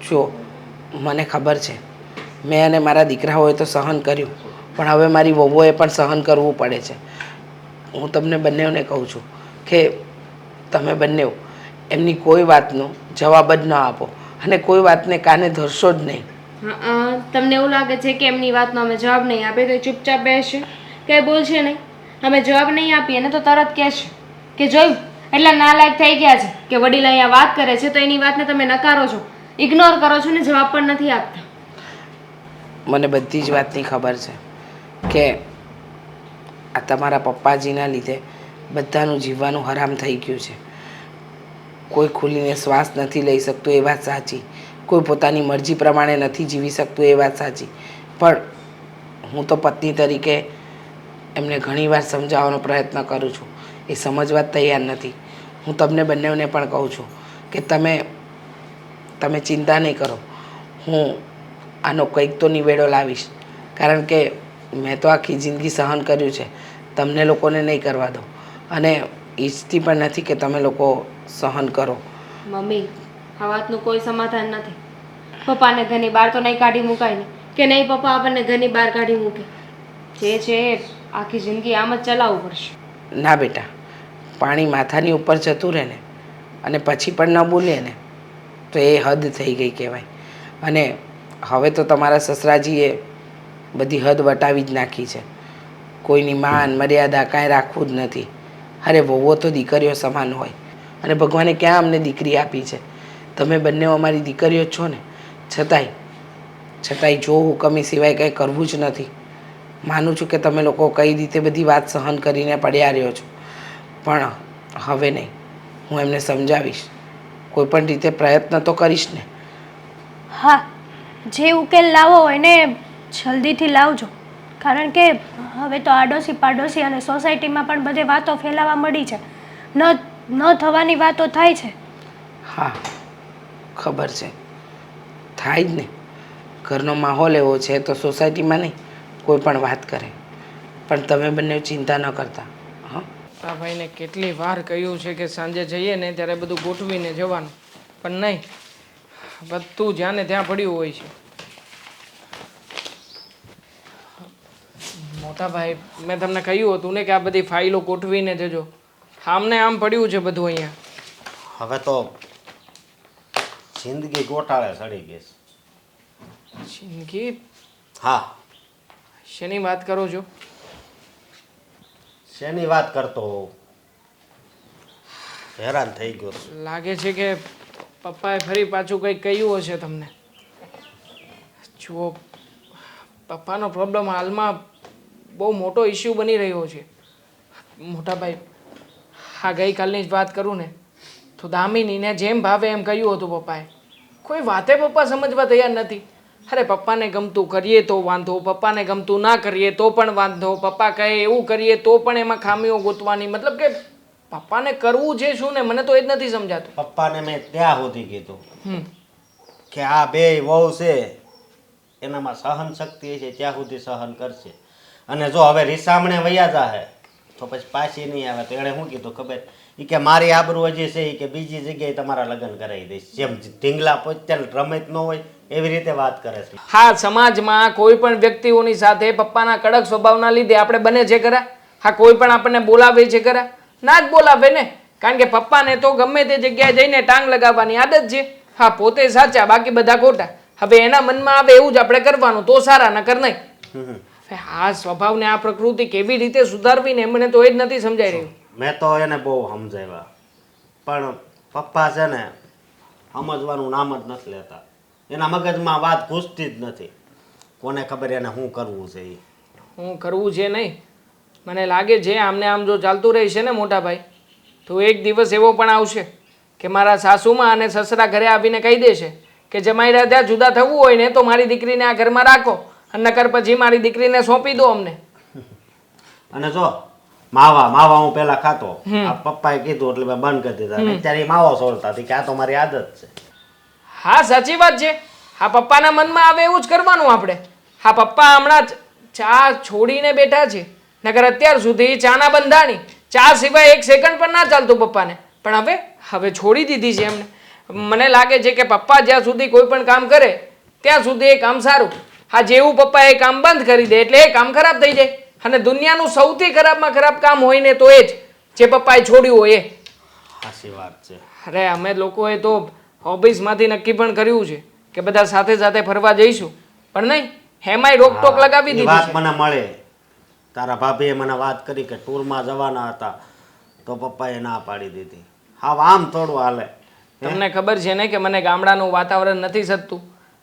જો મને ખબર છે મેં અને મારા દીકરાઓએ તો સહન કર્યું, પણ હવે મારી વહુઓએ પણ સહન કરવું પડે છે. હું તમને બંનેઓને કહું છું કે તમે બંનેઓ એમની કોઈ વાતનો જવાબ જ ન આપો અને કોઈ વાતને કાને ધરશો જ નહીં.
તમને એવું લાગે છે કે એમની વાતનો અમે જવાબ નહીં આપીએ તો એ ચૂપચાપ બેસશે, કંઈ બોલશે નહીં? અમે જવાબ નહીં આપીએ ને તો તરત કહેશે કે જોયું એટલા નાલાયક થઈ ગયા છે કે વડીલ અહીંયા વાત કરે છે તો એની વાતને તમે નકારો છો, ઇગ્નોર કરો છો ને જવાબ પણ નથી આપતા.
મને બધી જ વાતની ખબર છે કે આ તમારા પપ્પાજીના લીધે બધાનું જીવવાનું હરામ થઈ ગયું છે. કોઈ ખુલીને શ્વાસ નથી લઈ શકતું એ વાત સાચી, કોઈ પોતાની મરજી પ્રમાણે નથી જીવી શકતું એ વાત સાચી. પણ હું તો પત્ની તરીકે એમને ઘણીવાર સમજાવવાનો પ્રયત્ન કરું છું, એ સમજવા જ તૈયાર નથી. હું તમને બંનેઓને પણ કહું છું કે તમે ચિંતા નહીં કરો, હું આનો કંઈક તો નિવેડો લાવીશ. કારણ કે મેં તો આખી જિંદગી સહન કર્યું છે, તમને લોકોને નહીં કરવા દો અને ઈચ્છતી પણ નથી કે તમે લોકો સહન કરો.
મમ્મી આ વાતનું કોઈ સમાધાન નથી. પપ્પાને ઘરની બહાર તો નહીં કાઢી મુકાય ને કે નહીં પપ્પા આપણને ઘરની બહાર કાઢી મૂકે. જે છે એ આખી જિંદગી આમ જ ચલાવવું પડશે.
ના બેટા, પાણી માથાની ઉપર જતું રહે ને અને પછી પણ ન બોલીએ ને તો એ હદ થઈ ગઈ કહેવાય. અને હવે તો તમારા સસરાજીએ બધી હદ વટાવી જ નાખી છે. કોઈની માન મર્યાદા કાંઈ રાખવું જ નથી. અરે વહુઓ તો દીકરીઓ સમાન હોય અને ભગવાને ક્યાં અમને દીકરી આપી છે? તમે બંને અમારી દીકરીઓ જ છો ને. છતાંય જો હુકમી સિવાય કંઈ કરવું જ નથી. માનું છું કે તમે લોકો કઈ રીતે બધી વાત સહન કરીને પડ્યા રહ્યો છો, પણ હવે નહીં. હું એમને સમજાવીશ, કોઈ પણ રીતે પ્રયત્ન તો કરીશ ને.
હા, જે ઉકેલ લાવો હોય ને જલ્દીથી લાવજો, કારણ કે હવે તો આડોશી પાડોશી અને સોસાયટીમાં પણ બધે વાતો ફેલાવા મળી છે. ન થવાની વાતો થાય છે.
હા ખબર છે, થાય જ ને. ઘરનો માહોલ એવો છે તો સોસાયટીમાં નહીં કોઈ પણ વાત કરે. પણ તમે બંને ચિંતા ન કરતા. હા,
આ ભાઈને કેટલી વાર કહ્યું છે કે સાંજે જઈએ ને ત્યારે બધું ગોઠવીને જવાનું, પણ નહીં, બધું જ્યાં ને ત્યાં પડ્યું હોય છે. મોટા ભાઈ, મેં તમને કહ્યું હતું ને કે આ બધી ફાઇલો ગોઠવીને જજો. આમને આમ પડ્યું છે બધું અહીંયા.
હવે તો જિંદગી ગોટાળે સડી ગઈ છે.
જિંદગી?
હા,
શેની વાત કરો છો?
શેની વાત કરતો હોઉં? હેરાન થઈ ગયો છું.
લાગે છે કે પપ્પાએ ફરી પાછું કંઈક કહ્યું હશે તમને. જુઓ, પપ્પાનો પ્રોબ્લેમ હાલમાં બહુ મોટો ઇસ્યુ બની રહ્યો છે. મોટા ભાઈ, હા ગઈકાલની જ વાત કરું ને તો દામિનીને જેમ ભાવે એમ કહ્યું હતું પપ્પાએ. કોઈ વાતે પપ્પા સમજવા તૈયાર નથી. અરે પપ્પાને ગમતું કરીએ તો વાંધો, પપ્પાને ગમતું ના કરીએ તો પણ વાંધો, પપ્પા કહે એવું કરીએ તો પણ એમાં ખામીઓ ગોતવાની. મતલબ કે પપ્પાને કરવું છે શું ને મને તો એ જ નથી સમજાતું.
પપ્પાને મેં ત્યાં સુધી કીધું
હમ
કે આ બે વહુ છે એનામાં સહન શક્તિ છે ત્યાં સુધી સહન કરશે, અને જો હવે રીસામણે વયા જાહે તો પછી પાછી નહીં આવે. તો એણે શું કીધું ખબર? એ કે મારી આબરૂ હજી છે, એ કે બીજી જગ્યાએ તમારા લગ્ન કરાવી દઈશ. જેમ ઢીંગલા પોતે રમે જ ન હોય એવી રીતે વાત કરે છે.
હા, સમાજમાં કોઈ પણ વ્યક્તિઓની સાથે પપ્પાના કડક સ્વભાવના લીધે આપણે બને છે ખરા? હા, કોઈ પણ આપણને બોલાવે છે ખરા? ના જ બોલાવે ને, કારણ કે પપ્પાને તો ગમે તે જગ્યાએ જઈને ટાંગ લગાવવાની આદત છે. હા, પોતે સાચા બાકી બધા ખોટા. હવે એના મનમાં આવે એવું જ આપણે કરવાનું, તો સારા નકર નહીં. હવે આ સ્વભાવને આ પ્રકૃતિ કેવી રીતે સુધારવી ને મને તો એ જ નથી સમજાઈ રહ્યું.
મેં તો એને બહુ સમજાવ્યા, પણ પપ્પા છે ને સમજવાનું નામ જ નથી લેતા. એના મગજમાં વાત ઘૂસતી જ નથી. કોને ખબર એને શું કરવું છે.
હું કરવું છે નહીં, મને લાગે છે આમને આમ જો ચાલતું રહેશે ને મોટા ભાઈ, તો એક દિવસ એવો પણ આવશે કે મારા સાસુમાં અને સસરા ઘરે આવીને કહી દેશે કે જમાઈ રહ્યા ત્યાં જુદા થવું હોય ને તો મારી દીકરીને આ ઘરમાં રાખો, અને નકર પછી મારી દીકરીને સોંપી દો અમને.
અને જો માવા હું પેલા ખાતો, આ પપ્પાએ કીધું એટલે મેં બંધ કરી દીધા. અત્યારે ઈ માવો સોળતા હતી કે આ તો મારી આદત છે.
હા, સાચી વાત છે. હા, પપ્પાના મનમાં આવે એવું જ કરવાનું આપણે. હા, પપ્પા હમણાં ચા છોડીને બેઠા છે, નકર અત્યાર સુધી ચાના બંધાણી, ચા સિવાય એક સેકન્ડ પણ ના ચાલતું પપ્પાને. પણ હવે છોડી દીધી છે એમને. મને લાગે છે કે પપ્પા જ્યાં સુધી કોઈ પણ કામ કરે ત્યાં સુધી એ કામ સારું. હા, જેવું પપ્પા એ કામ બંધ કરી દે એટલે એ કામ ખરાબ થઈ જાય. અને દુનિયાનું સૌથી ખરાબમાં ખરાબ કામ હોય ને તો એ જ જે પપ્પાએ છોડ્યું હોય એ.
સાચી વાત છે.
અરે અમે લોકોએ તો ઓફિસમાંથી નક્કી પણ કર્યું છે કે બધા સાથે સાથે ફરવા જઈશું, પણ નહીં, એમાંય રોકટોક લગાવી
ઈ
દીધી
વાત
છે.
મને મળે. તારા ભાભીએ મને વાત કરી કે ટૂરમાં જવાના હતા તો પપ્પાએ ના પાડી દીધી. હા, આમ થોડું હાલે.
તમને ખબર છે ને કે મને ગામડાનું વાતાવરણ નથી સદતું.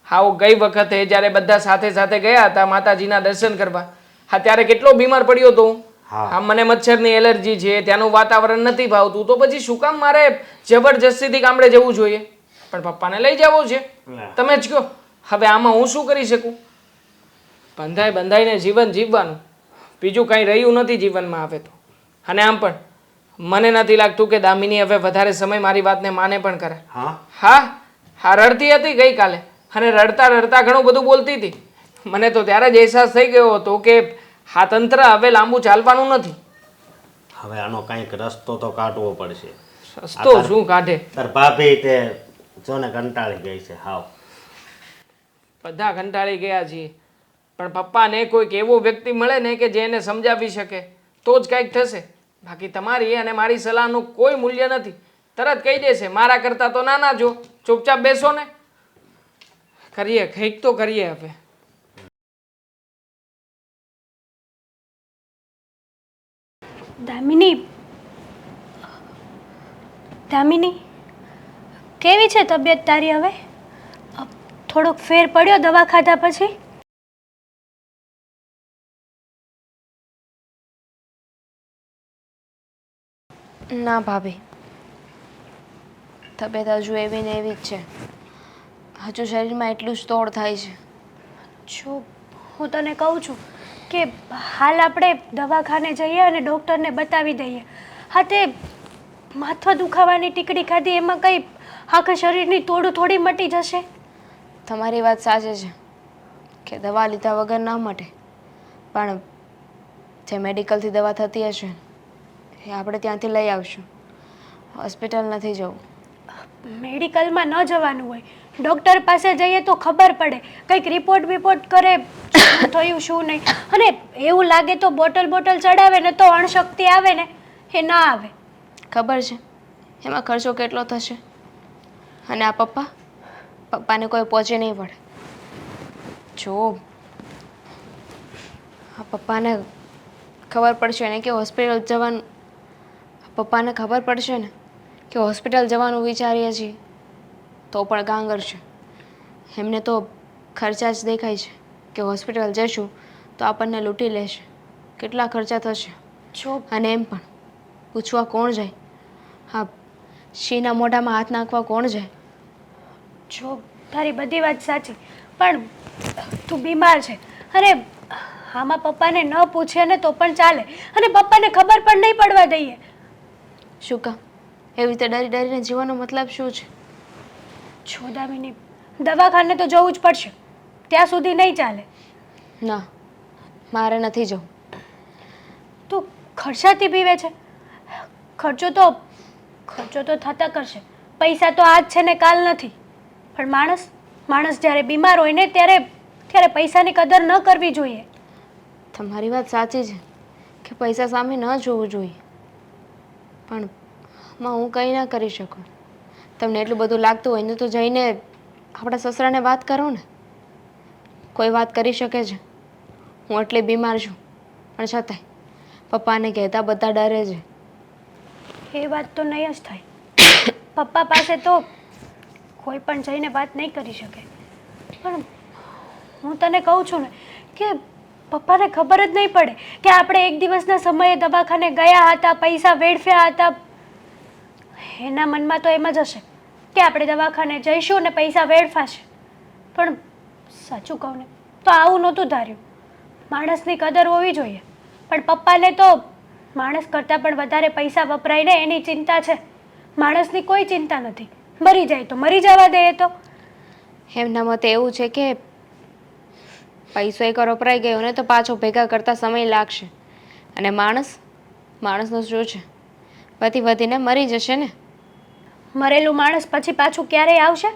હા, ગઈ વખતે જ્યારે બધા સાથે સાથે ગયા હતા માતાજીના દર્શન કરવા, હા ત્યારે કેટલો બીમાર પડ્યો હતો હું. હા, મને મચ્છરની એલર્જી છે, ત્યાંનું વાતાવરણ નથી ભાવતું, તો પછી શું કામ મારે જબરજસ્તીથી ગામડે જવું જોઈએ? પણ પપ્પાને લઈ જવો છે. તમે જ કહો, હવે આમાં હું શું કરી શકું? બંધાઈને જીવન જીવવાનું, બીજું કાંઈ રહ્યું નથી જીવનમાં હવે તો. અને આમ પણ મને નથી લાગતું કે દામિની હવે વધારે સમય મારી વાતને માને પણ કરે. હા, રડતી હતી ગઈકાલે, અને રડતા રડતા ઘણું બધું બોલતી હતી. મને તો ત્યારે જ અહેસાસ થઈ ગયો હતો કે આ તંત્ર હવે લાંબુ ચાલવાનું નથી.
હવે આનો કંઈક રસ્તો તો કાઢવો પડશે.
રસ્તો શું કાઢે?
તાર ભાભી તે જોને કંટાળી ગઈ છે. હાવ
બધા કંટાળી ગયા છીએ, પણ પપ્પાને કોઈક એવો વ્યક્તિ મળે ને કે જે એને સમજાવી શકે તો જ કંઈક થશે. બાકી તમારી અને મારી સલાહનું કોઈ મૂલ્ય નથી. તરત કહી દેશે મારા કરતાં તો નાના જો, ચૂપચાપ બેસો ને. કરીએ કંઈક તો કરીએ હવે.
દામિની, કેવી છે તબિયત તારી હવે? થોડોક ફેર પડ્યો દવા ખાધા પછી?
ના ભાભી, તબિયત હજુ એવી ને એવી જ છે. હજુ શરીરમાં એટલું જ તોડ થાય છે.
જો હું તને કહું છું કે હાલ આપણે દવાખાને જઈએ અને ડૉક્ટરને બતાવી દઈએ. હા, તે માથા દુખાવાની ટીકડી ખાધી એમાં કંઈ આખા શરીરની તોડું થોડી મટી જશે?
તમારી વાત સાચી છે કે દવા લીધા વગર ના મટે, પણ જે મેડિકલથી દવા થતી હશે એ આપણે ત્યાંથી લઈ આવશું. હોસ્પિટલ નથી જવું.
મેડિકલમાં ન જવાનું હોય, ડૉક્ટર પાસે જઈએ તો ખબર પડે, કંઈક રિપોર્ટ કરે શું થયું શું નહીં. અને એવું લાગે તો બોટલ ચડાવે ને તો અણશક્તિ આવે ને એ ના આવે.
ખબર છે એમાં ખર્ચો કેટલો થશે? અને આ પપ્પાને કોઈ પહોંચે નહીં પડે. જો આ પપ્પાને ખબર પડશે ને કે હોસ્પિટલ જવાનું, પપ્પાને ખબર પડશે ને કે હોસ્પિટલ જવાનું વિચારીએ છીએ તો પણ ગાંગર છે. એમને તો ખર્ચા જ દેખાય છે કે હોસ્પિટલ જઈશું તો આપણને લૂંટી લેશે. કેટલા ખર્ચા થશે? અને એમ પણ પૂછવા કોણ જાય? હા, શીના મોઢામાં હાથ નાખવા કોણ જાય?
જો તારી બધી વાત સાચી, પણ તું બીમાર છે અને આમાં પપ્પાને ન પૂછે ને તો પણ ચાલે, અને પપ્પાને ખબર પણ નહીં પડવા દઈએ.
શું કામ એવી રીતે ડરી ડરીને જીવવાનો મતલબ શું છે?
છો દામિની, દવાખાને તો જવું જ પડશે, ત્યાં સુધી નહીં ચાલે.
ના, મારે નથી જવું.
તું ખર્ચાથી પીવે છે? ખર્ચો તો થતા કરશે. પૈસા તો આજ છે ને કાલ નથી. પણ માણસ જ્યારે બીમાર હોય ને ત્યારે પૈસાની કદર ન કરવી જોઈએ.
તમારી વાત સાચી છે કે પૈસા સામે ન જોવું જોઈએ, પણ હું કંઈ ના કરી શકું. તમને એટલું બધું લાગતું હોય ને તો જઈને આપણા સસરાને વાત કરો ને. કોઈ વાત કરી શકે છે? હું એટલી બીમાર છું પણ છતાંય પપ્પાને કહેતા બધા ડરે છે.
એ વાત તો નહીં જ થાય. પપ્પા પાસે તો કોઈ પણ જઈને વાત નહીં કરી શકે. પણ હું તને કહું છું ને કે પપ્પાને ખબર જ નહીં પડે કે આપણે એક દિવસના સમયે દવાખાને ગયા હતા, પૈસા વેડફ્યા હતા. એના મનમાં તો એમ જ હશે કે આપણે દવાખાને જઈશું ને પૈસા વેડફાશે. પણ સાચું કહું ને તો આવું નહોતું ધાર્યું. માણસની કદર હોવી જોઈએ, પણ પપ્પાને તો માણસ કરતાં પણ વધારે પૈસા વપરાય ને એની ચિંતા છે. માણસની કોઈ ચિંતા નથી. મરી જાય તો મરી જવા દે. તો
એમના મતે એવું છે કે પૈસો એકવાર વપરાઈ ગયો ને તો પાછો ભેગા કરતા સમય લાગશે, અને માણસનું શું છે, વધીને મરી જશે ને.
મરેલું માણસ પછી પાછું ક્યારેય આવશે?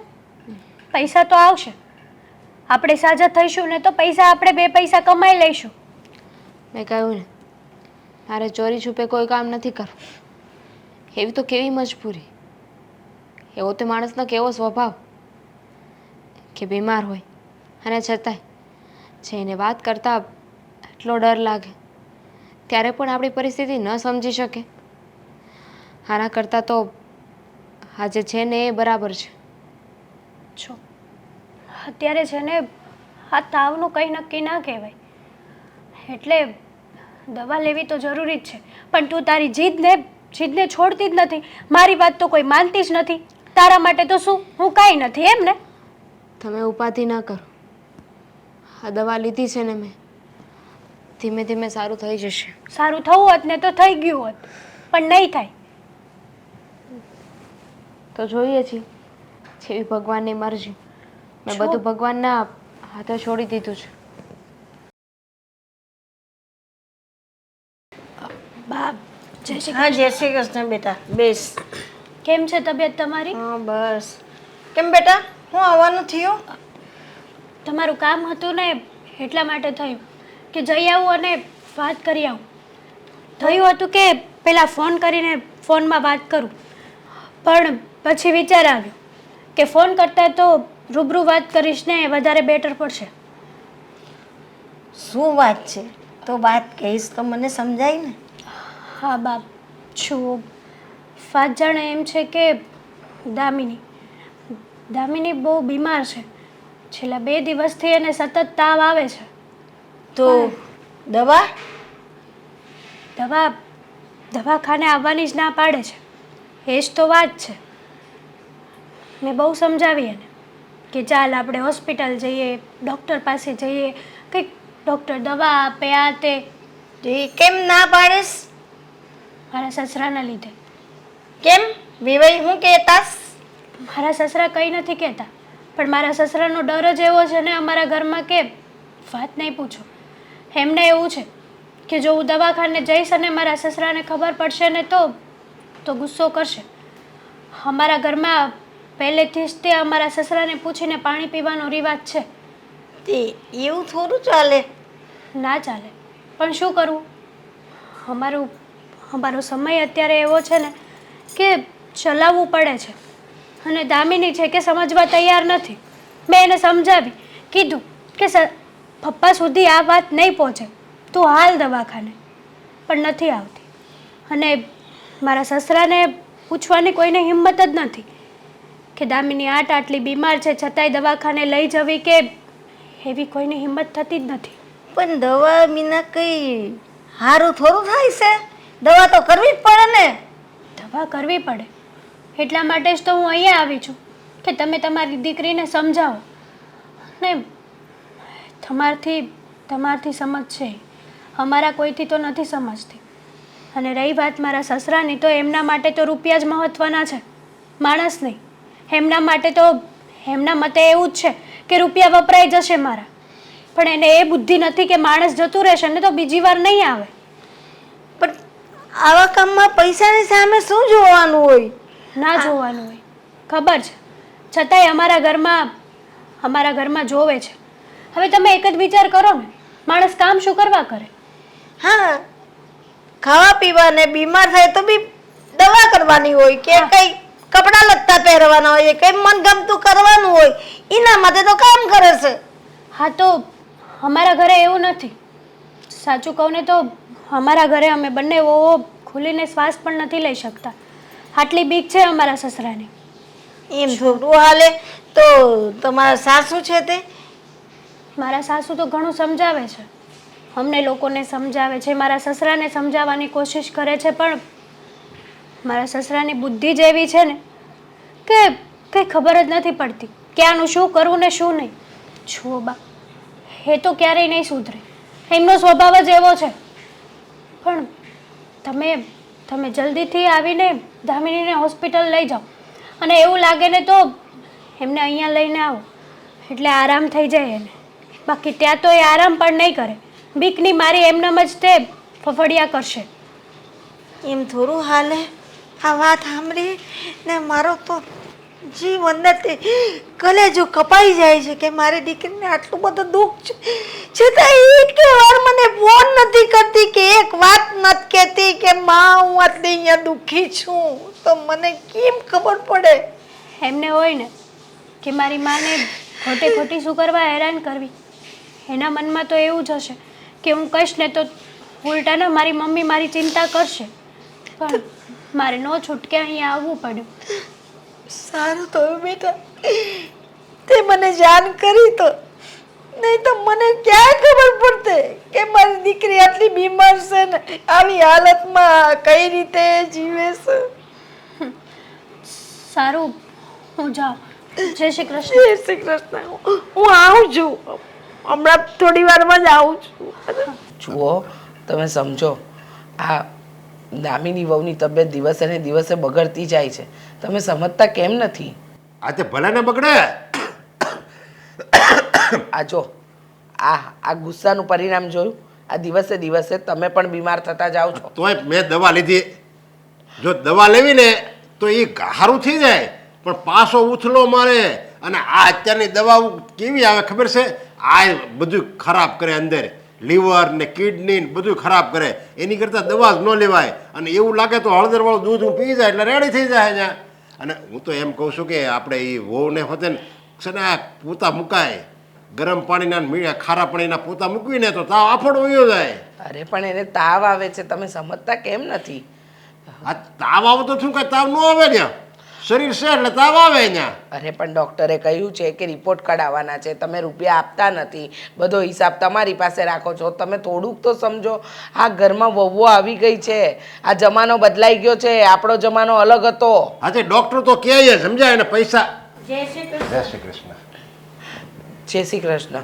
પૈસા તો આવશે. આપણે સાજા થઈશું ને તો પૈસા આપણે 2 પૈસા કમાઈ લઈશું.
મેં કહ્યું ને, મારે ચોરી છુપે કોઈ કામ નથી કરવું. એવી તો કેવી મજબૂરી! એવો તો માણસનો કેવો સ્વભાવ કે બીમાર હોય અને છતાંય જઈને વાત કરતા એટલો ડર લાગે, ત્યારે પણ આપણી પરિસ્થિતિ ન સમજી શકે. આના કરતાં તો આજે છે ને એ બરાબર છે.
છો અત્યારે છે ને આ તાવનું કંઈ નક્કી ના કહેવાય, એટલે દવા લેવી તો જરૂરી જ છે. પણ તું તારી જીદને છોડતી જ નથી. મારી વાત તો કોઈ માનતી જ નથી. તારા માટે તો શું હું કાંઈ નથી, એમ ને?
તમે ઉપાધિ ના કરો. આ દવા લીધી છે ને મેં, ધીમે ધીમે સારું થઈ જશે.
સારું થવું હોત ને તો થઈ ગયું હોત, પણ નહીં થાય.
તો જોઈએ છીએ જેવી ભગવાનની મરજી. મેં બધું ભગવાનના હાથે છોડી દીધું છે.
બા જય શ્રી
હા, જય શ્રી કૃષ્ણ બેટા. બેસ.
કેમ છે તબિયત તમારી?
હા બસ. કેમ બેટા, હું આવવાનું થયું?
તમારું કામ હતું ને એટલા માટે થયું કે જઈ આવું અને વાત કરી આવું. થયું હતું કે પહેલાં ફોન કરીને ફોનમાં વાત કરું, પણ પછી વિચાર આવ્યો કે ફોન કરતાં તો રૂબરૂ વાત કરીશ ને વધારે બેટર પડશે.
શું વાત છે? તો વાત કહીશ તો મને સમજાય ને.
હા બાપ, છું વાત જાણે એમ છે કે દામિની બહુ બીમાર છે. છેલ્લા 2 દિવસથી એને સતત તાવ આવે છે.
તો દવા
દવાખાને આવવાની જ ના પાડે છે. એ જ તો વાત છે. મેં બહુ સમજાવી એને કે ચાલ આપણે હોસ્પિટલ જઈએ, ડૉક્ટર પાસે જઈએ, કંઈક ડૉક્ટર દવા આપે, આ તે.
તો એ કેમ ના પાડીશ?
મારા સસરાના લીધે.
કેમ? વિવઈ હું કહેતાસ?
મારા સસરા કંઈ નથી કહેતા, પણ મારા સસરાનો ડર જ એવો છે ને અમારા ઘરમાં કે વાત નહીં પૂછો. એમને એવું છે કે જો હું દવાખાને જઈશ અને મારા સસરાને ખબર પડશે ને તો ગુસ્સો કરશે. અમારા ઘરમાં પહેલેથી જ તે અમારા સસરાને પૂછીને પાણી પીવાનો રિવાજ છે.
તે એવું થોડું ચાલે.
ના ચાલે, પણ શું કરવું? અમારો સમય અત્યારે એવો છે ને કે ચલાવવું પડે છે. અને દામિની છે કે સમજવા તૈયાર નથી. મેં એને સમજાવી, કીધું કે પપ્પા સુધી આ વાત નહીં પહોંચે, તું હાલ દવાખાને, પણ નથી આવતી. અને મારા સસરાને પૂછવાની કોઈને હિંમત જ નથી કે દામિની આટલી બીમાર છે છતાંય દવાખાને લઈ જવી, કે એવી કોઈની હિંમત થતી જ નથી.
પણ દવા વિના કંઈ સારું થોડું થાય છે. દવા તો કરવી જ પડે ને.
દવા કરવી પડે, એટલા માટે જ તો હું અહીંયા આવી છું કે તમે તમારી દીકરીને સમજાવો ને. તમારથી સમજ છે, અમારા કોઈથી તો નથી સમજતી. અને રહી વાત મારા સસરાની, તો એમના માટે તો રૂપિયા જ મહત્ત્વના છે, માણસ નહીં. એમના માટે તો એમના મતે એવું જ છે કે રૂપિયા વપરાઈ જશે મારા, પણ એને એ બુદ્ધિ નથી કે માણસ જતું રહેશે ને તો બીજી વાર નહીં આવે.
પણ આવા કામમાં પૈસાની સામે શું જોવાનું હોય?
ના જોવાનું હોય, ખબર છે, છતાંય અમારા ઘરમાં જોવે છે. હવે તમે એક જ વિચાર કરો ને, માણસ કામ શું કરવા કરે?
હા, ખાવા પીવાને, બીમાર થાય તો બી દવા કરવાની હોય કે કઈ કપડાં લત્તા પહેરવાના હોય, કઈ મનગમતું કરવાનું હોય, એના માટે તો કામ કરે છે.
હા, તો અમારા ઘરે એવું નથી. સાચું કહું ને તો અમારા ઘરે અમે બંને વહુઓ ખુલીને શ્વાસ પણ નથી લઈ શકતા, આટલી બીક છે અમારા સસરાની.
એમ થોડું હાલે. તો તમારા સાસુ છે તે?
મારા સાસુ તો ઘણું સમજાવે છે, અમને લોકોને સમજાવે છે, મારા સસરાને સમજાવવાની કોશિશ કરે છે, પણ મારા સસરાની બુદ્ધિ જ એવી છે ને કે કંઈ ખબર જ નથી પડતી કે આનું શું કરવું ને શું નહીં. જુઓ બા, એ તો ક્યારેય નહીં સુધરે, એમનો સ્વભાવ જ એવો છે. પણ તમે જલ્દીથી આવીને દામિનીને હોસ્પિટલ લઈ જાઓ, અને એવું લાગે ને તો એમને અહીંયા લઈને આવો, એટલે આરામ થઈ જાય એને. બાકી ત્યાં તો એ આરામ પણ નહીં કરે, બીકની મારી એમનામ જ તે ફફડિયા કરશે.
એમ થોડું હાલે. આ વાત સાંભળી ને મારો તો જીવ અંદરથી કલેજો કપાઈ જાય છે કે મારી દીકરીને આટલું બધું દુઃખ છે, છતાં એક વાર મને ફોન નથી કરતી કે એક વાત નથી કહેતી કે માં હું આટલી અહીંયા દુઃખી છું. તો મને કેમ ખબર પડે?
એમને હોય ને કે મારી માને ખોટી શું કરવા હેરાન કરવી, એના મનમાં તો એવું જ હશે કે હું કહીશ ને તો ઉલટાના મારી મમ્મી મારી ચિંતા કરશે. પણ મારે નો છૂટકે અહીંયા આવવું પડ્યું.
સારું થયું બેટા તે મને જાણ કરી, તો નહીં તો મને ક્યાં ખબર પડતે કે મારી દીકરી આટલી બીમાર છે ને આવી હાલતમાં કઈ રીતે જીવે છે.
સારું, હું જાઉં. જય શ્રી કૃષ્ણ.
જય શ્રી કૃષ્ણ. હું આવું છું, હમણાં થોડી વારમાં જ આવું છું.
જુઓ, તમે સમજો, આ દામિની વહુની તબિયત દિવસે ને દિવસે બગડતી જાય છે, તમે સમજતા કેમ નથી?
આ તે ભલે ને બગડે.
આ જો આ ગુસ્સાનું પરિણામ જોયું, આ દિવસે દિવસે તમે પણ બીમાર થતા જાઓ છો.
તોય મેં દવા લીધી. જો દવા લેવી ને તો એ સારું થઈ જાય, પણ પાછો ઉથલો મારે. અને આ અત્યારની દવાઓ કેવી આવે ખબર છે? આ બધું ખરાબ કરે, અંદર લીવર ને કિડની બધું ખરાબ કરે. એની કરતાં દવા જ ન લેવાય. અને એવું લાગે તો હળદરવાળું દૂધ હું પી જાય એટલે રેડી થઈ જાય અહીંયા. અને હું તો એમ કહું છું કે આપણે એ વહુને હોતે ને છે ને આ પોતા મુકાય, ગરમ પાણીના ખારા પાણીના પોતા મૂકવીને તો તાવ આફડો વયો જાય.
અરે પણ એને તાવ આવે છે, તમે સમજતા કેમ નથી?
આ તાવ આવે તો શું કાંઈ તાવ ન આવે ને? શરીર છે એટલે તાવ આવે અહીંયા.
અરે પણ ડૉક્ટરે કહ્યું છે કે રિપોર્ટ કઢાવવાના છે, તમે રૂપિયા આપતા નથી, બધો હિસાબ તમારી પાસે રાખો છો. તમે થોડુંક તો સમજો, આ ઘરમાં વહુઓ આવી ગઈ છે, આ જમાનો બદલાઈ ગયો છે, આપણો જમાનો અલગ હતો.
આજે ડોક્ટર તો કહે સમજાય ને પૈસા.
જય શ્રી કૃષ્ણ.
જય શ્રી કૃષ્ણ.
જય શ્રી કૃષ્ણ.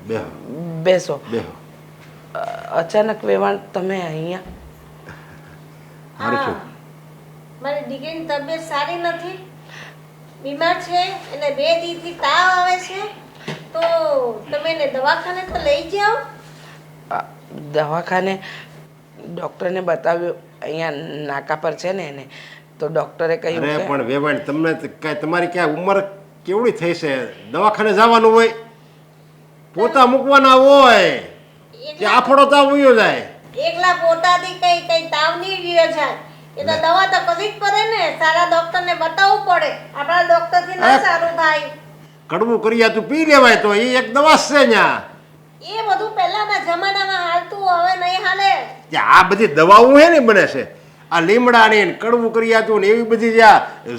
બેહો
બેસો.
બેહો.
અચાનક વેવાણ તમે અહીંયા?
મારું શું?
મારી દીકરીની તબિયત સારી નથી, બીમાર છે, એને 2 દીથી તાવ આવે છે, તો તમે એને દવાખાને તો લઈ જાઓ.
દવાખાને ડૉક્ટરને બતાવ્યું, અહીંયા નાકા પર છે ને એને, તો ડૉક્ટરે કહ્યું
અરે
કે
પણ વેવાણ તમને કાંઈ તમારી ક્યાં ઉંમર કેવડી થઈ છે? દવાખાને જવાનું હોય, પોતા મૂકવાના હોય કે આફડો તાવ ઉયો જાય.
એકલા પોતાથી કઈ તાવ નહીં ગયો જાય, એ તો દવા તો કરવી જ પડે ને. સારા ડોક્ટરને બતાવવું પડે, આપણા ડોક્ટરથી ના સારું થાય.
કડવું કર્યા તું પી લેવાય તો એ એક દવા જ છે ન્યા.
એ બધું પહેલાના જમાનામાં હાલતું, હવે નહીં હાલે.
આ બધી દવાઓ હે ને બને છે, આ લીમડાની ને કડવું કર્યાતું ને એવી બધી જે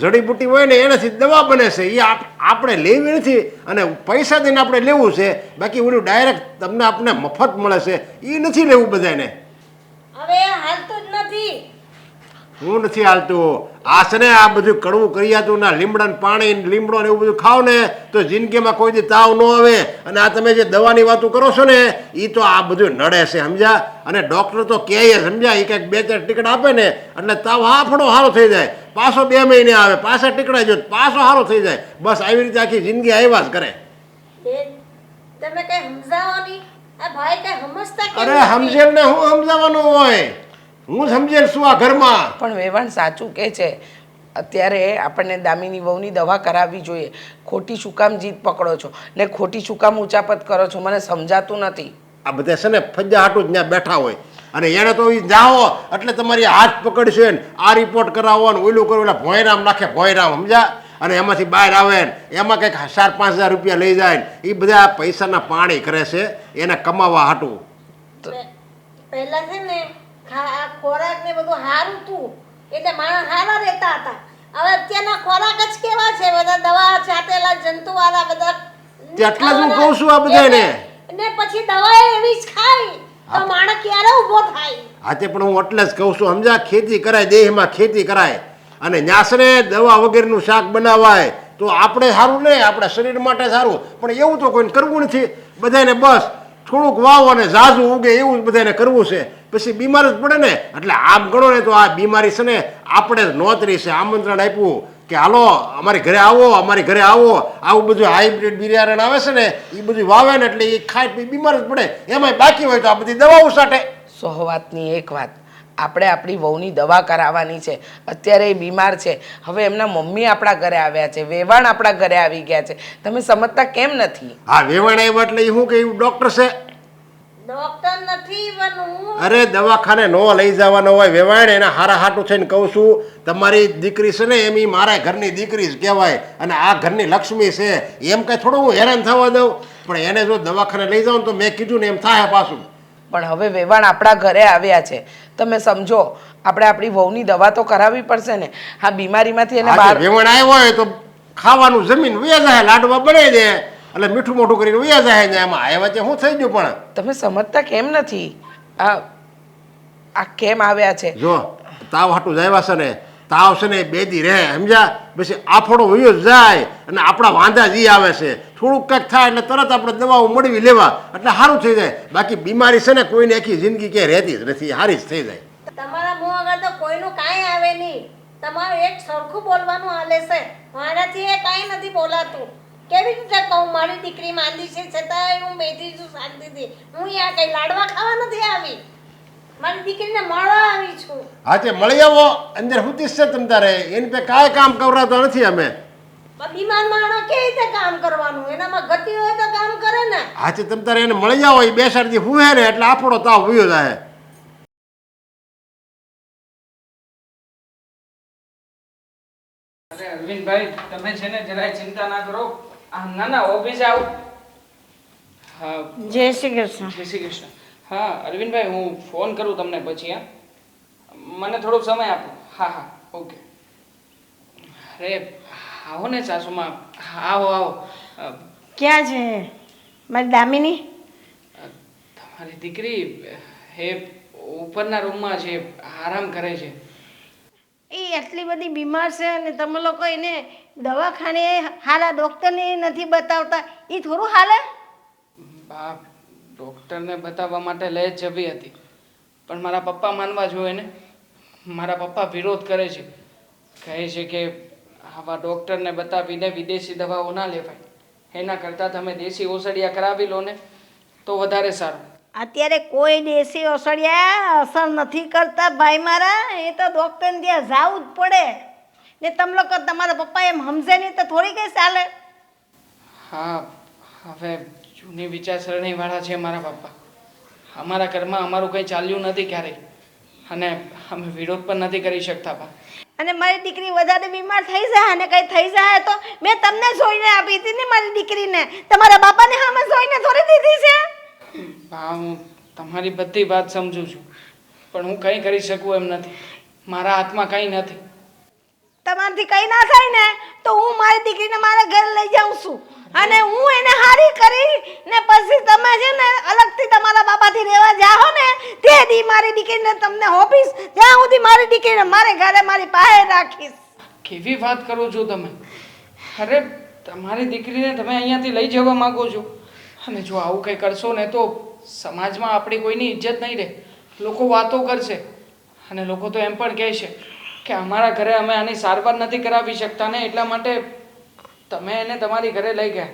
જડીબુટી હોય ને એનાથી દવા બને છે. એ આપણે લેવી નથી અને પૈસા દઈને આપણે લેવું છે. બાકી ઓલું ડાયરેક્ટ તમને આપણે મફત મળે છે એ નથી લેવું બધાને.
હવે હાલતું જ નથી.
હું નથી હાલતું. આ છે ને આ બધું કડવું કરિયાતું ના લીમડા ને પાણી ને લીમડો ને એવું બધું ખાવ ને તો જિંદગીમાં કોઈ દી તાવ ન આવે. અને આ તમે જે દવાની વાતો કરો છો ને એ તો આ બધું નડે છે સમજ્યા. અને ડૉક્ટર તો કહે સમજ્યા એ કંઈક 2-4 ટીકડા આપે ને એટલે તાવ હાફડો સારો થઈ જાય. પાછો 2 મહિને આવે, પાછા ટીકડા જો પાછો સારો થઈ જાય. બસ આવી રીતે આખી જિંદગી આવ્યા જ કરે.
તમે કઈ સમજાવો નહીં. આ ભાઈ કઈ સમજતા કેમ
અરે સમજેલ ને હું સમજાવવાનું હોય? હું સમજેલ શું આ ઘરમાં?
પણ વેવાણ સાચું કહે છે. અત્યારે આપણને દામિની વહુની દવા કરાવવી જોઈએ. ખોટી શું કામ જીદ પકડો છો ને ખોટી શું કામ ઉચાપત કરો છો? મને સમજાતું નથી.
આ બધા છે ને ફજ્જા હાટું જ ત્યાં બેઠા હોય અને એને તો જાઓ એટલે તમારી હાથ પકડશે ને આ રિપોર્ટ કરાવો ને ઓલું કરો એટલે ભોયરામ નાખે ભોયરામ સમજ્યા. અને એમાંથી બહાર આવે ને એમાં કંઈક 4-5 હજાર રૂપિયા લઈ જાય ને એ બધા પૈસાના પાણી કરે છે એને કમાવા હાટું.
પહેલા છે ને ખોરાક ને બધું સારું હતું એટલે માણસ સારા રહેતા હતા. હવે અત્યારના ખોરાક જ કેવા છે, બધા દવા છાંટેલા જંતુવાળા બધા.
એટલા જ હું કહું છું આ બધાને.
ને પછી દવા એવી જ ખાય તો માણસ ક્યારે ઊભો થાય?
હાથે પણ હું એટલે જ કહું છું સમજા. ખેતી કરાય, દેહમાં ખેતી કરાય અને ન્યાસને દવા વગેરેનું શાક બનાવાય તો આપણે સારું નહીં, આપણા શરીર માટે સારું. પણ એવું તો કોઈને કરવું નથી. બધાને બસ થોડુંક વાવો અને ઝાઝું ઉગે એવું જ બધાને કરવું છે. પછી બીમાર જ પડે ને. એટલે આમ ગણો ને તો આ બીમારી છે ને આપણે જ નોતરી છે. આમંત્રણ આપ્યું કે હાલો અમારી ઘરે આવો, અમારી ઘરે આવો. આવું બધું હાઇબ્રિડ બિયારણ આવે છે ને એ બધું વાવે ને એટલે એ ખાય બીમાર જ પડે. એમાંય બાકી હોય તો આ બધી દવાઓ સાટે.
100 વાતની એક વાત, આપણે આપણી વહુની દવા કરાવવાની છે. અત્યારે એ બીમાર છે. હવે એમના મમ્મી આપણા ઘરે આવ્યા છે, વેવાણ આપણા ઘરે આવી ગયા છે. તમે સમજતા કેમ નથી?
હા વેવાણ આવ્યા એટલે એ શું કે એવું ડૉક્ટર છે?
ડોક્ટર નથી બનવું.
અરે દવાખાને નો લઈ જવાનો હોય વેવાણ. એના હારા હાટું થઈને કહું છું તમારી દીકરી છે ને એમ ઈ મારા ઘરની દીકરી જ કહેવાય અને આ ઘરની લક્ષ્મી છે. એમ કંઈ થોડું હું હેરાન થવા દઉં? પણ એને જો દવાખાને લઈ જાઉં તો મેં કીધું ને એમ થાય પાછું.
પણ હવે વેવાણ આપણા ઘરે આવ્યા છે, તમે સમજો. આપણે આપણી વહુની દવા તો કરાવવી પડશે ને. આ બીમારીમાંથી એને બહાર.
વેવાણ આવ્યો હોય તો ખાવાનું જમીન વયા જાય, લાડવા બનાવી દે એટલે મીઠું મોઢું કરીને વયા જાય ને. એમાં આવ્યા છે શું થઈ ગયું? પણ
તમે સમજતા કેમ નથી? આ કેમ આવ્યા છે?
જો તાવ હાટું જ આવ્યા છે ને. તાવ છે ને 2 દી રહે સમજ્યા. પછી આફડો વયો જાય અને આપણા વાંધા જ આવે છે. થોડુંક કંઈક થાય એટલે તરત આપણે દવાઓ મળવી લેવા એટલે સારું થઈ જાય. બાકી બીમારી છે ને કોઈને આખી જિંદગી ક્યાંય રહેતી જ નથી, સારી જ થઈ જાય.
તમારા મોં આગળ તો કોઈનું કાંઈ આવે નહીં. તમારું એક સરખું બોલવાનું હાલે છે. મારાથી એ કાંઈ નથી બોલાતું. કેવી રીતે કહું? મારી દીકરી માંદી છે છતાંય હું બેઠી છું શાંતિથી. હું અહીંયા કઈ લાડવા ખાવા નથી આવી, મારી દીકરીને મળવા આવી છું.
હા તે મળી આવો. અંદર હુતી છે તમ તારે એની પે કાંઈ કામ કરાવતા નથી અમે.
બીમાર માણસ કેવી રીતે કામ કરવાનું? એનામાં ગતિ હોય તો કામ કરે ને.
હા તે તમ તારે એને મળી આવો. એ 2-4 દી હુએ ને એટલે આપણો તાવ વયો જાય.
અરે અરવિંદભાઈ, તમે છે ને જરાય ચિંતા ના કરો. ના ના ઓફિસ આવો. હા
જય શ્રી કૃષ્ણ.
જય શ્રી કૃષ્ણ. હા અરવિંદભાઈ, હું ફોન કરું તમને પછી. મને થોડોક સમય આપો. હા હા ઓકે. અરે આવો ને સાસુમાં, આવો આવો.
ક્યાં છે મારી દામિની?
તમારી દીકરી એ ઉપરના રૂમમાં છે, આરામ કરે છે.
એ આટલી બધી બીમાર છે અને તમે લોકો એને દવાખાને હારા ડૉક્ટરને નથી બતાવતા, એ થોડું હાલે?
બાપ ડૉક્ટરને બતાવવા માટે લઈ જ જવી હતી, પણ મારા પપ્પા માનવા જોઈએ ને. મારા પપ્પા વિરોધ કરે છે, કહે છે કે આવા ડૉક્ટરને બતાવીને વિદેશી દવાઓ ના લેવાય. એના કરતાં તમે દેશી ઓસડિયા કરાવી લો ને તો વધારે સારું.
અત્યારે કોઈ દેશી ઓસડિયા અસર નથી કરતા ભાઈ મારા. એ તો ડૉક્ટરને ત્યાં જવું જ પડે ને. તમે લોકો તમારા પપ્પા એમ સમજે નહીં તો થોડી કઈ ચાલે.
હા હવે જૂની વિચારસરણીવાળા છે મારા પપ્પા. અમારા ઘરમાં અમારું કંઈ ચાલ્યું નથી ક્યારેય અને અમે વિરોધ પણ નથી કરી શકતા. બા
અને મારી દીકરી વધારે બીમાર થઈ જાય અને કંઈ થઈ જાય તો મેં તમને જોઈને આપી હતી ને મારી દીકરીને. તમારા બાપાને સામે જોઈને થોડી દીધી છે.
બા હું તમારી બધી વાત સમજું છું, પણ હું કંઈ કરી શકું એમ નથી. મારા હાથમાં કંઈ નથી.
તમારાથી કંઈ ના થાય ને તો હું મારી દીકરીને મારા ઘરે લઈ જાઉં છું અને હું એને હારી કરી ને પછી તમે છે ને અલગથી તમારા બાપાથી રહેવા જાઓ ને તે દી મારી દીકરીને તમને હોપીશ, ત્યાં સુધી મારી દીકરીને મારે ઘરે મારી પાસે રાખીશ.
કેવી વાત કરો છો તમે? અરે તમારી દીકરીને તમે અહીંયાથી લઈ જવા માંગો છો, અને જો આવું કંઈ કરશો ને તો સમાજમાં આપણી કોઈની ઇજ્જત નહીં રહે. લોકો વાતો કરશે અને લોકો તો એમ પણ કહેશે કે અમારા ઘરે અમે આની સારવાર નથી કરાવી શકતા ને એટલા માટે તમે એને તમારી ઘરે લઈ ગયા.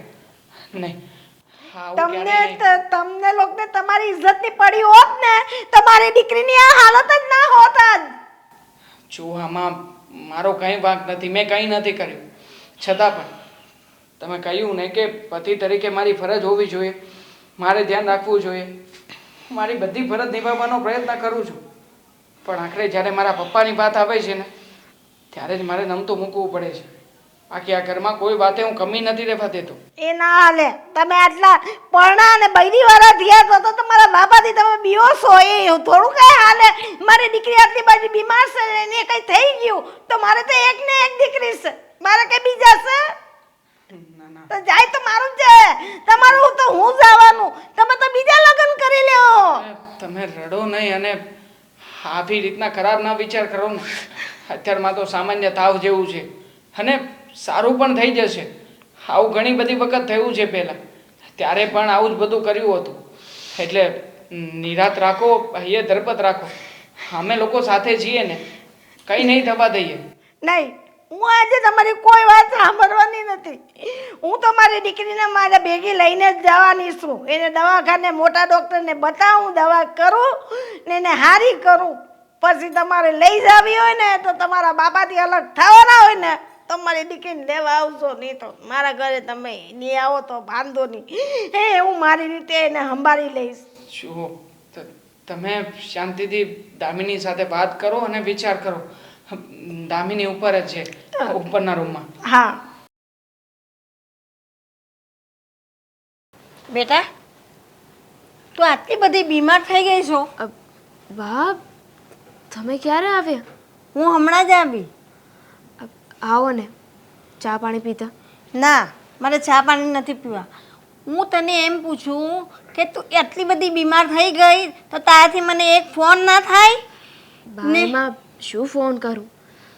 નહીં, આવું ક્યારેય નહીં.
તમને લોકોને તમારી ઇજ્જતની પડી હોત ને તો મારી દીકરીની આ હાલત જ ના હોત જ.
જો આમાં મારો કંઈ વાંક નથી, મેં કંઈ નથી કર્યું. છતાં પણ તમે કહ્યું ને કે પતિ તરીકે મારી ફરજ હોવી જોઈએ, મારે ધ્યાન રાખવું જોઈએ. મારી બધી ફરજ નિભાવવાનો પ્રયત્ન કરું છું, પણ આખરે જ્યારે મારા પપ્પાની વાત આવે છે ને ત્યારે જ મારે નમતું મૂકવું પડે છે. બાકી આ ઘરમાં કોઈ વાતે હું કમી નથી રહેવા દેતો.
એ ના હાલે. તમે આટલા પરણા અને બૈરી વાળા થયા તો તમારા બાપાથી તમે બીઓ છો, એ થોડું કઈ હાલે. મારી દીકરી આટલી બધી બીમાર છે ને એને કઈ થઈ ગયું તો મારે તો એક ને એક દીકરી છે, મારે કઈ બીજા છે?
ના ના,
તો જાય તો મારું જ છે, તમારું તો હું જવાનું. તમે તો બીજા લગ્ન કરી લ્યો.
તમે રડો નહીં અને આવી રીતના ખરાબ ના વિચાર કરો ને. અત્યારમાં તો સામાન્ય તાવ જેવું છે અને સારું પણ થઈ જશે. આવું ઘણી બધી વખત થયું છે પહેલાં, ત્યારે પણ આવું જ બધું કર્યું હતું. એટલે નિરાત રાખો, હૈયે ધરપત રાખો. અમે લોકો સાથે છીએ ને, કંઈ નહીં થવા દઈએ.
નહીં, હું આજે તમારી કોઈ વાત સાંભળવાની નથી. હું તો મારી દીકરીને મારા ભેગી લઈને જ જવાની છું. એને દવાખાને મોટા ડૉક્ટરને બતાવું, દવા કરું ને એને હારી કરું. પછી તમારે લઈ જાવી હોય ને તો તમારા બાપાથી અલગ થવાના હોય ને તો મારી દીકરીને લેવા આવજો, નહીં તો મારા ઘરે તમે નહીં આવો તો વાંધો નહીં. હું મારી રીતે એને સંભાળી લઈશ.
જુઓ, તમે શાંતિથી દામિની સાથે વાત કરો અને વિચાર કરો. દામિની ઉપર જ છે, ઉપરના રૂમમાં.
હા બેટા, તું આટલી બધી બીમાર થઈ ગઈ છો?
વાહ, તમે ક્યારે આવ્યા?
હું હમણાં જ આવી.
આવો ને, ચા પાણી પીતા?
ના, મારે ચા પાણી નથી પીવા. હું તને એમ પૂછું કે તું આટલી બધી બીમાર થઈ ગઈ તો તારાથી મને એક ફોન ના થાય?
ભાઈમાં શું ફોન કરું?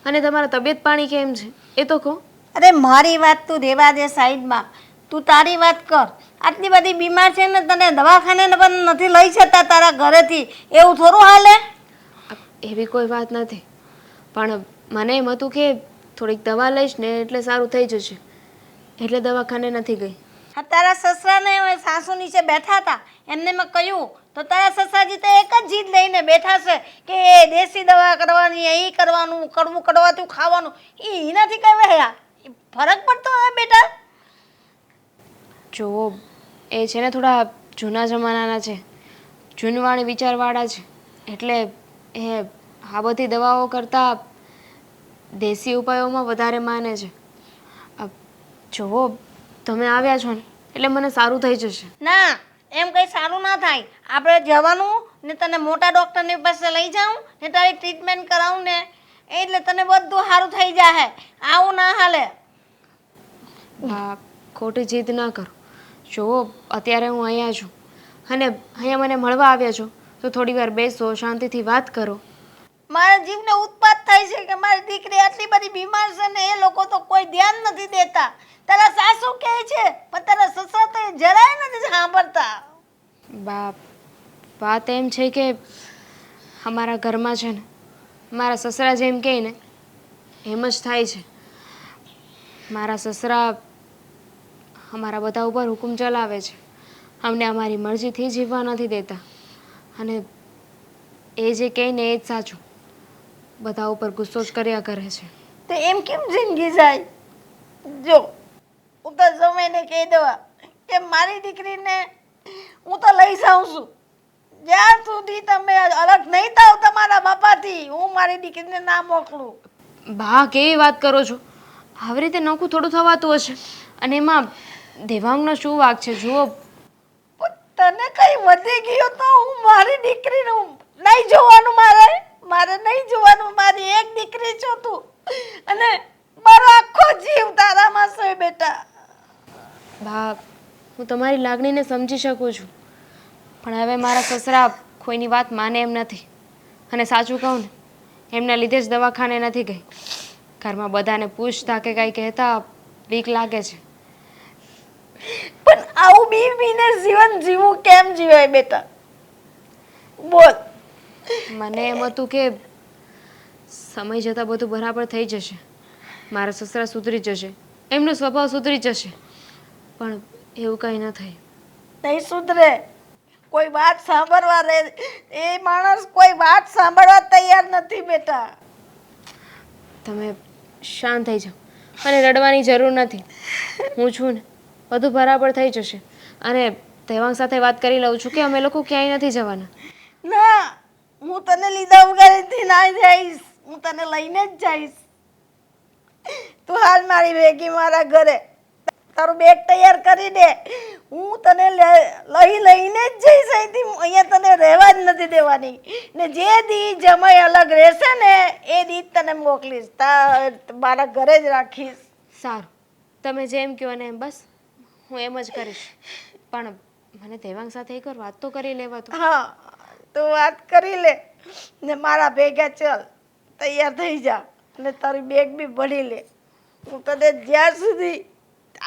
અને તમારા તબિયત પાણી કેમ છે એ તો કહો.
અરે મારી વાત તું રેવા દે સાઈડમાં, તું તારી વાત કર. આટલી બધી બીમાર છે ને તને દવાખાને પણ નથી લઈ જતા તારા ઘરેથી, એવું થોડું હાલે?
એવી કોઈ વાત નથી, પણ મને એમ હતું કે થોડીક દવા લઈશ ને એટલે સારું થઈ જશે, એટલે દવાખાને નથી ગઈ.
હા, તારા સસરાને સાસુ નીચે બેઠા હતા, એમને મેં કહ્યું તો તારા સસરાજી તો એક જ જીદ લઈને બેઠા છે કે એ દેશી દવા કરવાની, એ કરવાનું, કડવું કડવાતું ખાવાનું. એ નથી કહેવાય. ફરક પડતો હોય બેટા?
જુઓ, એ છે ને થોડા જૂના જમાનાના છે, જૂનવાણી વિચારવાળા છે, એટલે એ આ બધી દવાઓ કરતાં દેશી ઉપાયોમાં વધારે માને છે. જુઓ, તમે આવ્યા છો ને એટલે મને સારું થઈ જશે.
ના, એમ કંઈ સારું ના થાય. આપણે જવાનું ને તને મોટા ડૉક્ટરની પાસે લઈ જાઉં ને તારી ટ્રીટમેન્ટ કરાવું ને એટલે તને બધું સારું થઈ જાય. આવું ના હાલે.
હા, ખોટી જીદ ના કરો. જુઓ, અત્યારે હું અહીંયા છું અને અહીંયા મને મળવા આવ્યા છો તો થોડી વાર બેસો, શાંતિથી વાત કરો.
મારા જીવને ઉત્પાત થાય છે કે મારી દીકરી આટલી બધી બીમાર છે ને એ લોકો તો કોઈ ધ્યાન નથી દેતા. તારા સાસુ કહે છે પણ તારા સસરા તો જરાય નથી સાંભળતા.
બાપ, વાત એમ છે કે અમારા ઘરમાં છે ને મારા સસરા જેમ કહે ને એમ જ થાય છે. મારા સસરા અમારા બધા ઉપર હુકમ ચલાવે છે, અમને અમારી મરજીથી જીવવા નથી દેતા, અને એ જે કહે ને એ જ સાચું. બધા ઉપર ગુસ્સો જ કર્યા કરે છે.
તો એમ કેમ જિંદગી જાય? જો, હું તો સમયને કહી દવા કે મારી દીકરીને હું તો લઈ જાઉં છું. જ્યાં સુધી તમે અલગ નહીં થાવ તમારા બાપાથી હું મારી દીકરીને ના મોકલું.
બા, કેવી વાત કરો છો? આવી રીતે નોખું થોડું થવાતું હશે, અને એમાં દેવાંગનો શું વાંક છે? જુઓ,
તને કઈ વધી ગયો તો હું મારી દીકરીનું નહીં જોવાનું. મારે નહીં જોવાનું. મારી એક દીકરી છો તું, અને મારો આખો જીવ તારામાં છે બેટા.
બા, હું તમારી લાગણીને સમજી શકું છું, પણ હવે મારા સસરા કોઈની વાત માને એમ નથી. અને સાચું કહું ને, એમના લીધે જ દવાખાને નથી ગઈ. ઘરમાં બધાને પૂછતા કે કાંઈ કહેતા બીક લાગે છે.
પણ આવું બીવીને જીવન જીવવું કેમ જીવાય બેટા? બોલ.
મને એમ હતું કે સમય જતાં બધું બરાબર થઈ જશે, મારા સસરા સુધરી જશે, એમનો સ્વભાવ સુધરી જશે. પણ એવું કંઈ ન થાય.
નહીં સુધરે. કોઈ વાત સાંભળવા રે, એ માણસ કોઈ વાત સાંભળવા તૈયાર નથી બેટા.
તમે શાંત થઈ જાઓ અને રડવાની જરૂર નથી. હું છું ને, બધું બરાબર થઈ જશે. અને દેવાંગ સાથે વાત કરી લઉં છું કે અમે લોકો ક્યાંય નથી જવાના.
ના, હું તને લીધા વગરથી ના જઈશ. હું તને લઈને જ જઈશ. તું હાલ મારી ભેગી મારા ઘરે. તારું બેગ તૈયાર કરી દે. હું તને લઈને જ જઈશ અહીંથી. અહીંયા તને રહેવા જ નથી દેવાની. ને જે દી જમાઈ અલગ રહેશે ને એ દી તને મોકલીશ. મારા ઘરે જ રાખીશ.
સારું, તમે જેમ કહો ને એમ, બસ હું એમ જ કરીશ. પણ મને દેવાંગ સાથે એકવાર વાત તો કરી લેવા દો.
હા, તું વાત કરી લે ને મારા ભેગા ચાલ. તૈયાર થઈ જા અને તારી બેગ બી ભરી લે. હું તને જ્યાં સુધી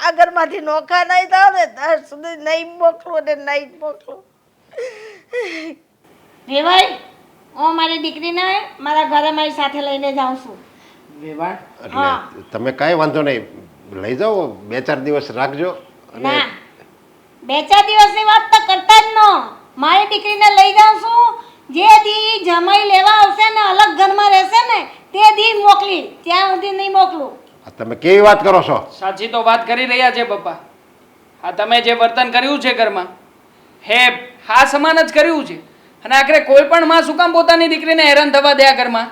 આ ઘરમાંથી નોખા નહીં થાવ ને ત્યાં સુધી નહીં મોકલું ને નહીં મોકલું.
વેવાઈ, હું મારી દીકરીને મારા ઘરે મારી સાથે લઈને જાઉં છું.
વેવાણ,
એટલે તમે કાંઈ વાંધો નહીં, લઈ જાઓ, 2-4 દિવસ રાખજો.
ના, 2-4 દિવસની વાત તો કરતા જ ન. મારી દીકરીને લઈ જાઉં છું. જે દી જમાઈ લેવા આવશે ને અલગ ઘરમાં રહેશે ને તે દી મોકલી, ત્યાં સુધી નહીં મોકલું.
આ તમે કેવી વાત કરો છો?
સાચી તો વાત કરી રહ્યા છે પપ્પા. આ તમે જે વર્તન કર્યું છે ઘરમાં, હે હા સમાન જ કર્યું છે. અને આખરે કોઈ પણ માં શું કામ પોતાની દીકરીને હેરાન થવા દે આ ઘરમાં?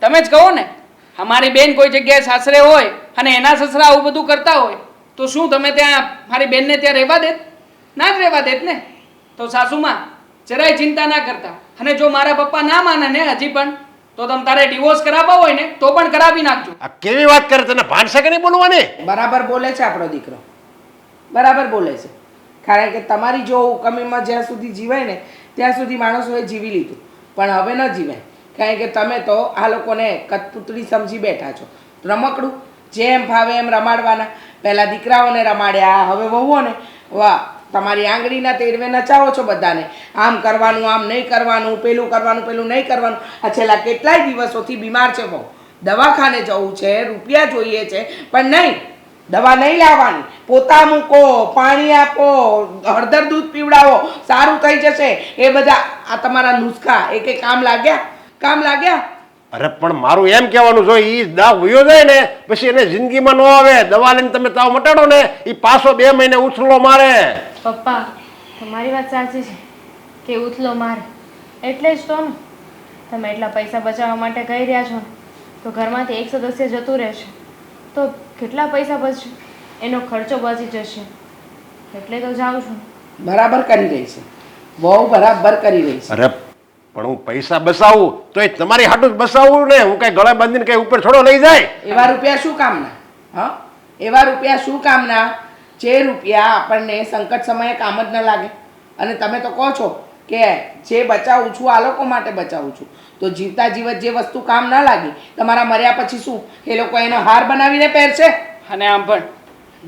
તમે જ કહો ને. અમારી બેન કોઈ જગ્યાએ સાસરે હોય અને એના સસરા આવું બધું કરતા હોય તો શું તમે ત્યાં મારી બેનને ત્યાં રહેવા દેત? ના જ રહેવા દેત ને. તો સાસુમાં જરાય ચિંતા ના કરતા. અને જો મારા પપ્પા ના માને ને હજી પણ, તો તમે તારે ડિવોર્સ કરાવવા હોય ને તો પણ કરાવી નાખજો.
આ કેવી વાત કરે? તને ભાનશે કે નહીં બોલવાની?
બરાબર બોલે છે આપણો દીકરો, બરાબર બોલે છે. કારણ કે તમારી જો હુકમીમાં જ્યાં સુધી જીવાય ને ત્યાં સુધી માણસોએ જીવી લીધું, પણ હવે ન જીવાય. કારણ કે તમે તો આ લોકોને કઠપૂતળી સમજી બેઠા છો. રમકડું જેમ ભાવે એમ રમાડવાના. પહેલાં દીકરાઓને રમાડ્યા, હવે વહુઓને. વાહ, તમારી આંગળીના તેરવે નચાવો છો બધાને. આમ કરવાનું, આમ નહીં કરવાનું, પેલું કરવાનું, પેલું નહીં કરવાનું. આ છેલ્લા કેટલાય દિવસોથી બીમાર છે બહુ. દવાખાને જવું છે, રૂપિયા જોઈએ છે, પણ નહીં, દવા નહીં લાવવાની. પોતા મૂકો, પાણી આપો, હળદર દૂધ પીવડાવો, સારું થઈ જશે. એ બધા આ તમારા નુસ્ખા એ કંઈ કામ લાગ્યા? કામ લાગ્યા?
અરે પણ મારું એમ કહેવાનું જો એ દાવ વયો જાય ને પછી એને જિંદગીમાં ન આવે. દવા લઈને તમે તાવ મટાડો ને એ પાછો 2 મહિને ઉછળો મારે.
પપ્પા, તમારી વાત સાચી છે કે ઉથલો મારે. એટલે જ તો ને તમે એટલા પૈસા બચાવવા માટે કહી રહ્યા છો ને, તો ઘરમાંથી એક સદસ્ય જતું રહેશે તો કેટલા પૈસા બચશે? એનો ખર્ચો બચી જશે. એટલે તો જાઉં છું.
બરાબર કરી રહી છે બહુ, બરાબર કરી રહી છે.
અરે પણ હું પૈસા બસાવું તો એ તમારી હાટું જ બસાવું ને. હું કઈ ગળે બાંધીને કઈ ઉપર છોડો લઈ જાય?
એવા રૂપિયા શું કામના? હા, એવા રૂપિયા શું કામના જે રૂપિયા આપણને સંકટ સમયે કામ જ ન લાગે? અને તમે તો કહો છો કે જે બચાવું છું આ લોકો માટે બચાવું છું, તો જીવતા જીવત જે વસ્તુ કામ ના લાગી તમારા મર્યા પછી શું એ લોકો એનો હાર બનાવીને પહેરશે?
અને આમ પણ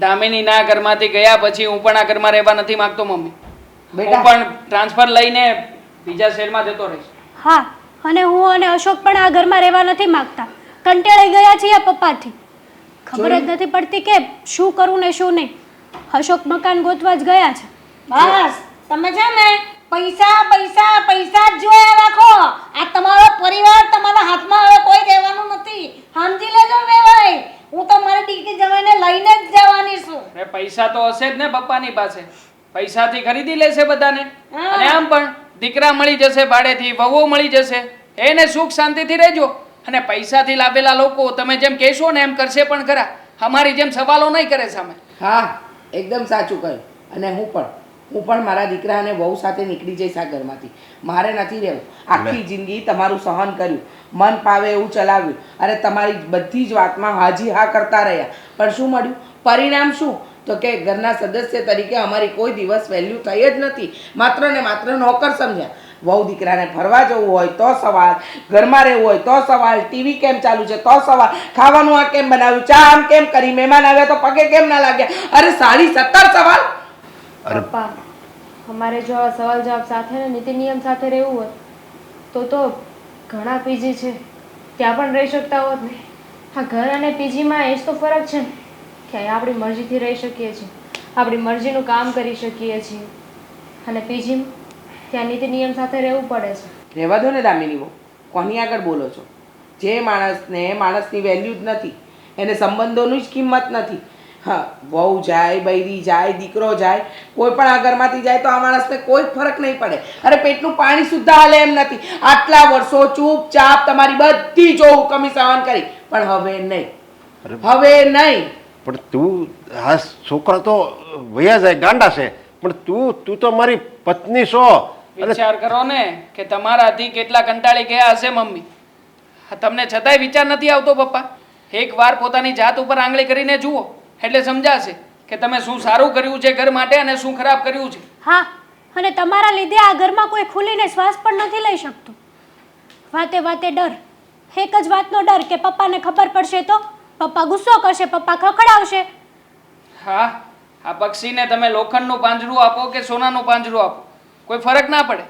દામિની ના ઘરમાંથી ગયા પછી હું પણ આ ઘરમાં રહેવા નથી માંગતો મમ્મી. હું પણ ટ્રાન્સફર લઈને બીજા શહેરમાં જતો રહીશ.
હા, અને હું અને અશોક પણ આ ઘરમાં રહેવા નથી માંગતા. કંટાળી ગયા છીએ આ પપ્પાથી. ખબર જ નથી પડતી કે શું કરવું ને શું નહીં. અશોક મકાન ગોતવા જ ગયા છે.
બસ તમે છે ને પૈસા પૈસા પૈસા જ જોયા રાખો. આ તમારો પરિવાર તમારા હાથમાં હવે કોઈ રહેવાનું નથી. સમજી લેજો વેવાઈ. હું તો મારી દીકરી જમાઈને લઈને જ જવાની છું.
અરે પૈસા તો હશે જ ને પપ્પાની પાસે. પૈસાથી ખરીદી લેશે બધાને. અને આમ પણ દીકરા મળી જશે ભાડેથી, વહુઓ મળી જશે, એને સુખ શાંતિથી રહેજો. અને પૈસાથી લાવેલા લોકો તમે જેમ કહેશો ને એમ કરશે પણ ખરા. અમારી જેમ સવાલો નહીં કરે સામે.
હા, એકદમ સાચું કહ્યું. અને હું પણ મારા દીકરા અને વહુ સાથે નીકળી જઈશ આ ઘરમાંથી. મારે નથી રહેવું. આખી જિંદગી તમારું સહન કર્યું, મન પાવે એવું ચલાવ્યું, અરે તમારી બધી જ વાતમાં હાજી હા કરતા રહ્યા, પણ શું મળ્યું? પરિણામ શું? તો કે ઘરના સદસ્ય તરીકે અમારી કોઈ દિવસ વેલ્યુ થઈ જ નથી. માત્ર ને માત્ર નોકર સમજ્યા. વહુ દીકરાને ફરવા જવું હોય તો સવાલ, ઘરમાં રહેવું હોય તો સવાલ, ટીવી કેમ ચાલુ છે તો સવાલ, ખાવાનું આ કેમ બનાવ્યું, ચા આમ કેમ કરી, મહેમાન આવ્યા તો પગે કેમ ના લાગ્યા, અરે સાડી 17 સવાલ.
પપ્પા અમારે જો આ સવાલ જવાબ સાથે ને નીતિ નિયમ સાથે રહેવું હોત તો ઘણા પીજી છે ત્યાં પણ રહી શકતા હોત ને. હા, ઘર અને પીજીમાં એ જ તો ફરક છે ને કે અહીંયા આપણી મરજીથી રહી શકીએ છીએ, આપણી મરજીનું કામ કરી શકીએ છીએ, અને પીજીમાં ત્યાં નીતિ નિયમ સાથે રહેવું પડે છે.
રહેવા દો ને દામિની બહુ, કોની આગળ બોલો છો? જે માણસને માણસની વેલ્યુ જ નથી, એને સંબંધોની જ કિંમત નથી. હા, વહુ જાય, બૈરી જાય, દીકરો જાય, કોઈ પણ આ ઘરમાંથી જાય તો આ માણસને કોઈ ફરક નહીં પડે. અરે પેટનું પાણી સુદ્ધા હાલે એમ નથી. આટલા વર્ષો ચૂપચાપ તમારી બધી જો હુકમી સહન કરી, પણ હવે નહીં, હવે નહીં.
પણ તું આ છોકરા તો વયા જાય ગાંડા છે, પણ તું તો મારી પત્ની છો.
વિચાર કરો ને કે તમારાથી કેટલા કંટાળી ગયા હશે મમ્મી. હા, તમને છતાંય વિચાર નથી આવતો પપ્પા? એકવાર પોતાની જાત ઉપર આંગળી કરીને જુઓ એટલે સમજાશે કે તમે શું સારું કર્યું છે ઘર માટે અને શું ખરાબ કર્યું છે.
હા, અને તમારા લીધે આ ઘરમાં કોઈ ખુલીને શ્વાસ પણ નથી લઈ શકતું. વાતે વાતે ડર, એક જ વાતનો ડર કે પપ્પાને ખબર પડશે તો પપ્પા ગુસ્સો કરશે, પપ્પા ખખડાવશે.
હા, આ પક્ષીને તમે લોખંડનું પાંજરું આપો કે સોનાનું પાંજરું આપો કોઈ ફરક ના પડે.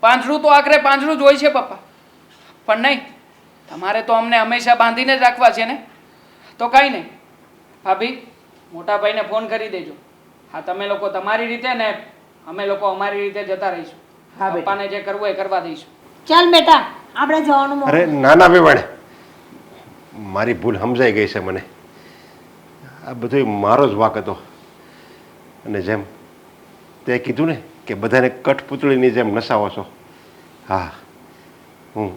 પાંજરું તો આખરે પાંજરું જ હોય છે પપ્પા. પણ નહીં, તમારે તો અમને હંમેશા બાંધીને જ રાખવા છે ને. તો કાંઈ નહીં ભાભી, મોટા ભાઈને ફોન કરી દેજો. હા, તમે લોકો તમારી રીતે ને અમે લોકો અમારી રીતે જતા રહીશું.
હા બેટા.
પપ્પાને જે કરવું એ કરવા દઈશું.
ચાલ બેટા આપણે જવાનું મોડું.
અરે નાના બેવાણે, મારી ભૂલ સમજાઈ ગઈ છે મને. આ બધો મારો જ વાંક હતો. અને જેમ તે કીધું ને કે બધાને કઠપૂતળીની જેમ નસાવો છો, હા, હું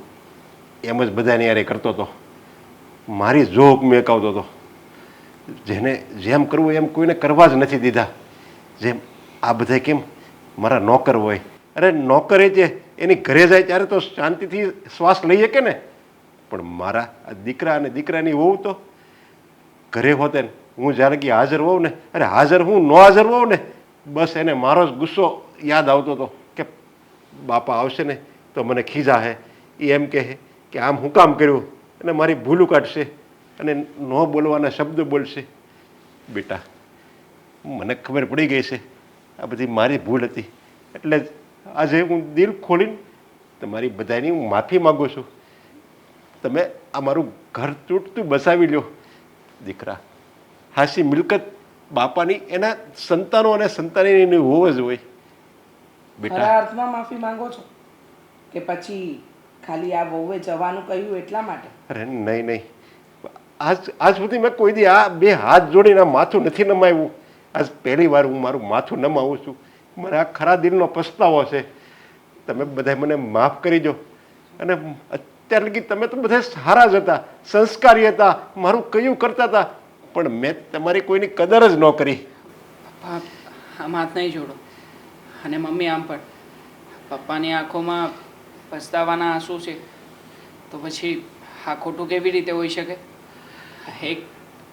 એમ જ બધાની યારે કરતો હતો. મારી જોક મેકાવતો હતો. જેને જેમ કરવું એમ કોઈને કરવા જ નથી દીધા. જેમ આ બધા કેમ મારા નોકર હોય. અરે નોકરે જે એની ઘરે જાય ત્યારે તો શાંતિથી શ્વાસ લઈ શકે ને, પણ મારા આ દીકરા અને દીકરાની વહુ તો ઘરે હોતે ને હું જ્યારે કે હાજર હોઉં ને, અરે હાજર હું ન હાજર હોઉં ને, બસ એને મારો જ ગુસ્સો યાદ આવતો હતો કે બાપા આવશે ને તો મને ખીજા હે, એ એમ કહે કે આમ હું કામ કર્યું, અને મારી ભૂલું કાઢશે અને ન બોલવાના શબ્દો બોલશે. બેટા, મને ખબર પડી ગઈ છે આ બધી મારી ભૂલ હતી, એટલે જ આજે હું દિલ ખોલીને તમારી બધાની હું માફી માગું છું. તમે આ મારું ઘર તૂટતું બસાવી લ્યો. દીકરા, હાસી મિલકત બાપાની એના સંતાનો અને સંતાનીની હોવ જ હોય. બેટા,
ખરા અર્થમાં માફી માંગો છો કે પછી ખાલી આ વહુએ જવાનું કહ્યું એટલા માટે?
અરે નહીં નહીં, આજ સુધી મેં કોઈ દી આ બે હાથ જોડીને માથું નથી નમાવ્યું. આજ પહેલી વાર હું મારું માથું નમાવું છું. મને આ ખરા દિલનો પસ્તાવો છે. તમે બધા મને માફ કરી દો. અને અત્યાર લગી તમે તો બધા સારા જ હતા, સંસ્કારી હતા, મારું કયું કરતા હતા, પણ મેં તમારી કોઈની કદર જ ન કરી.
પપ્પા આમ હાથ નહીં જોડો. અને મમ્મી આમ પણ પપ્પાની આંખોમાં પસ્તાવાના આંસુ છે તો પછી આ ખોટું કેવી રીતે હોઈ શકે?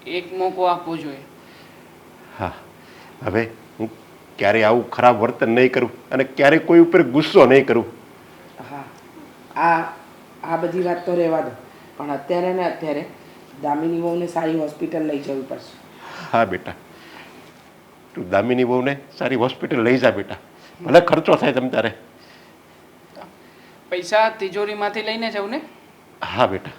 એક મોકો આપવો જોઈએ.
હા, હવે હું ક્યારેય આવું ખરાબ વર્તન નહીં કરું અને ક્યારેય કોઈ ઉપર ગુસ્સો નહીં કરું.
હા, આ બધી વાત તો રહેવા દો, પણ અત્યારે ને અત્યારે દામિની વહુને સારી હોસ્પિટલ લઈ જવી પડશે.
હા બેટા, તું દામિની વહુને સારી હોસ્પિટલ લઈ જા બેટા, ભલે ખર્ચો થાય તમ તારે.
પૈસા તિજોરીમાંથી લઈને જાઉં ને?
હા બેટા.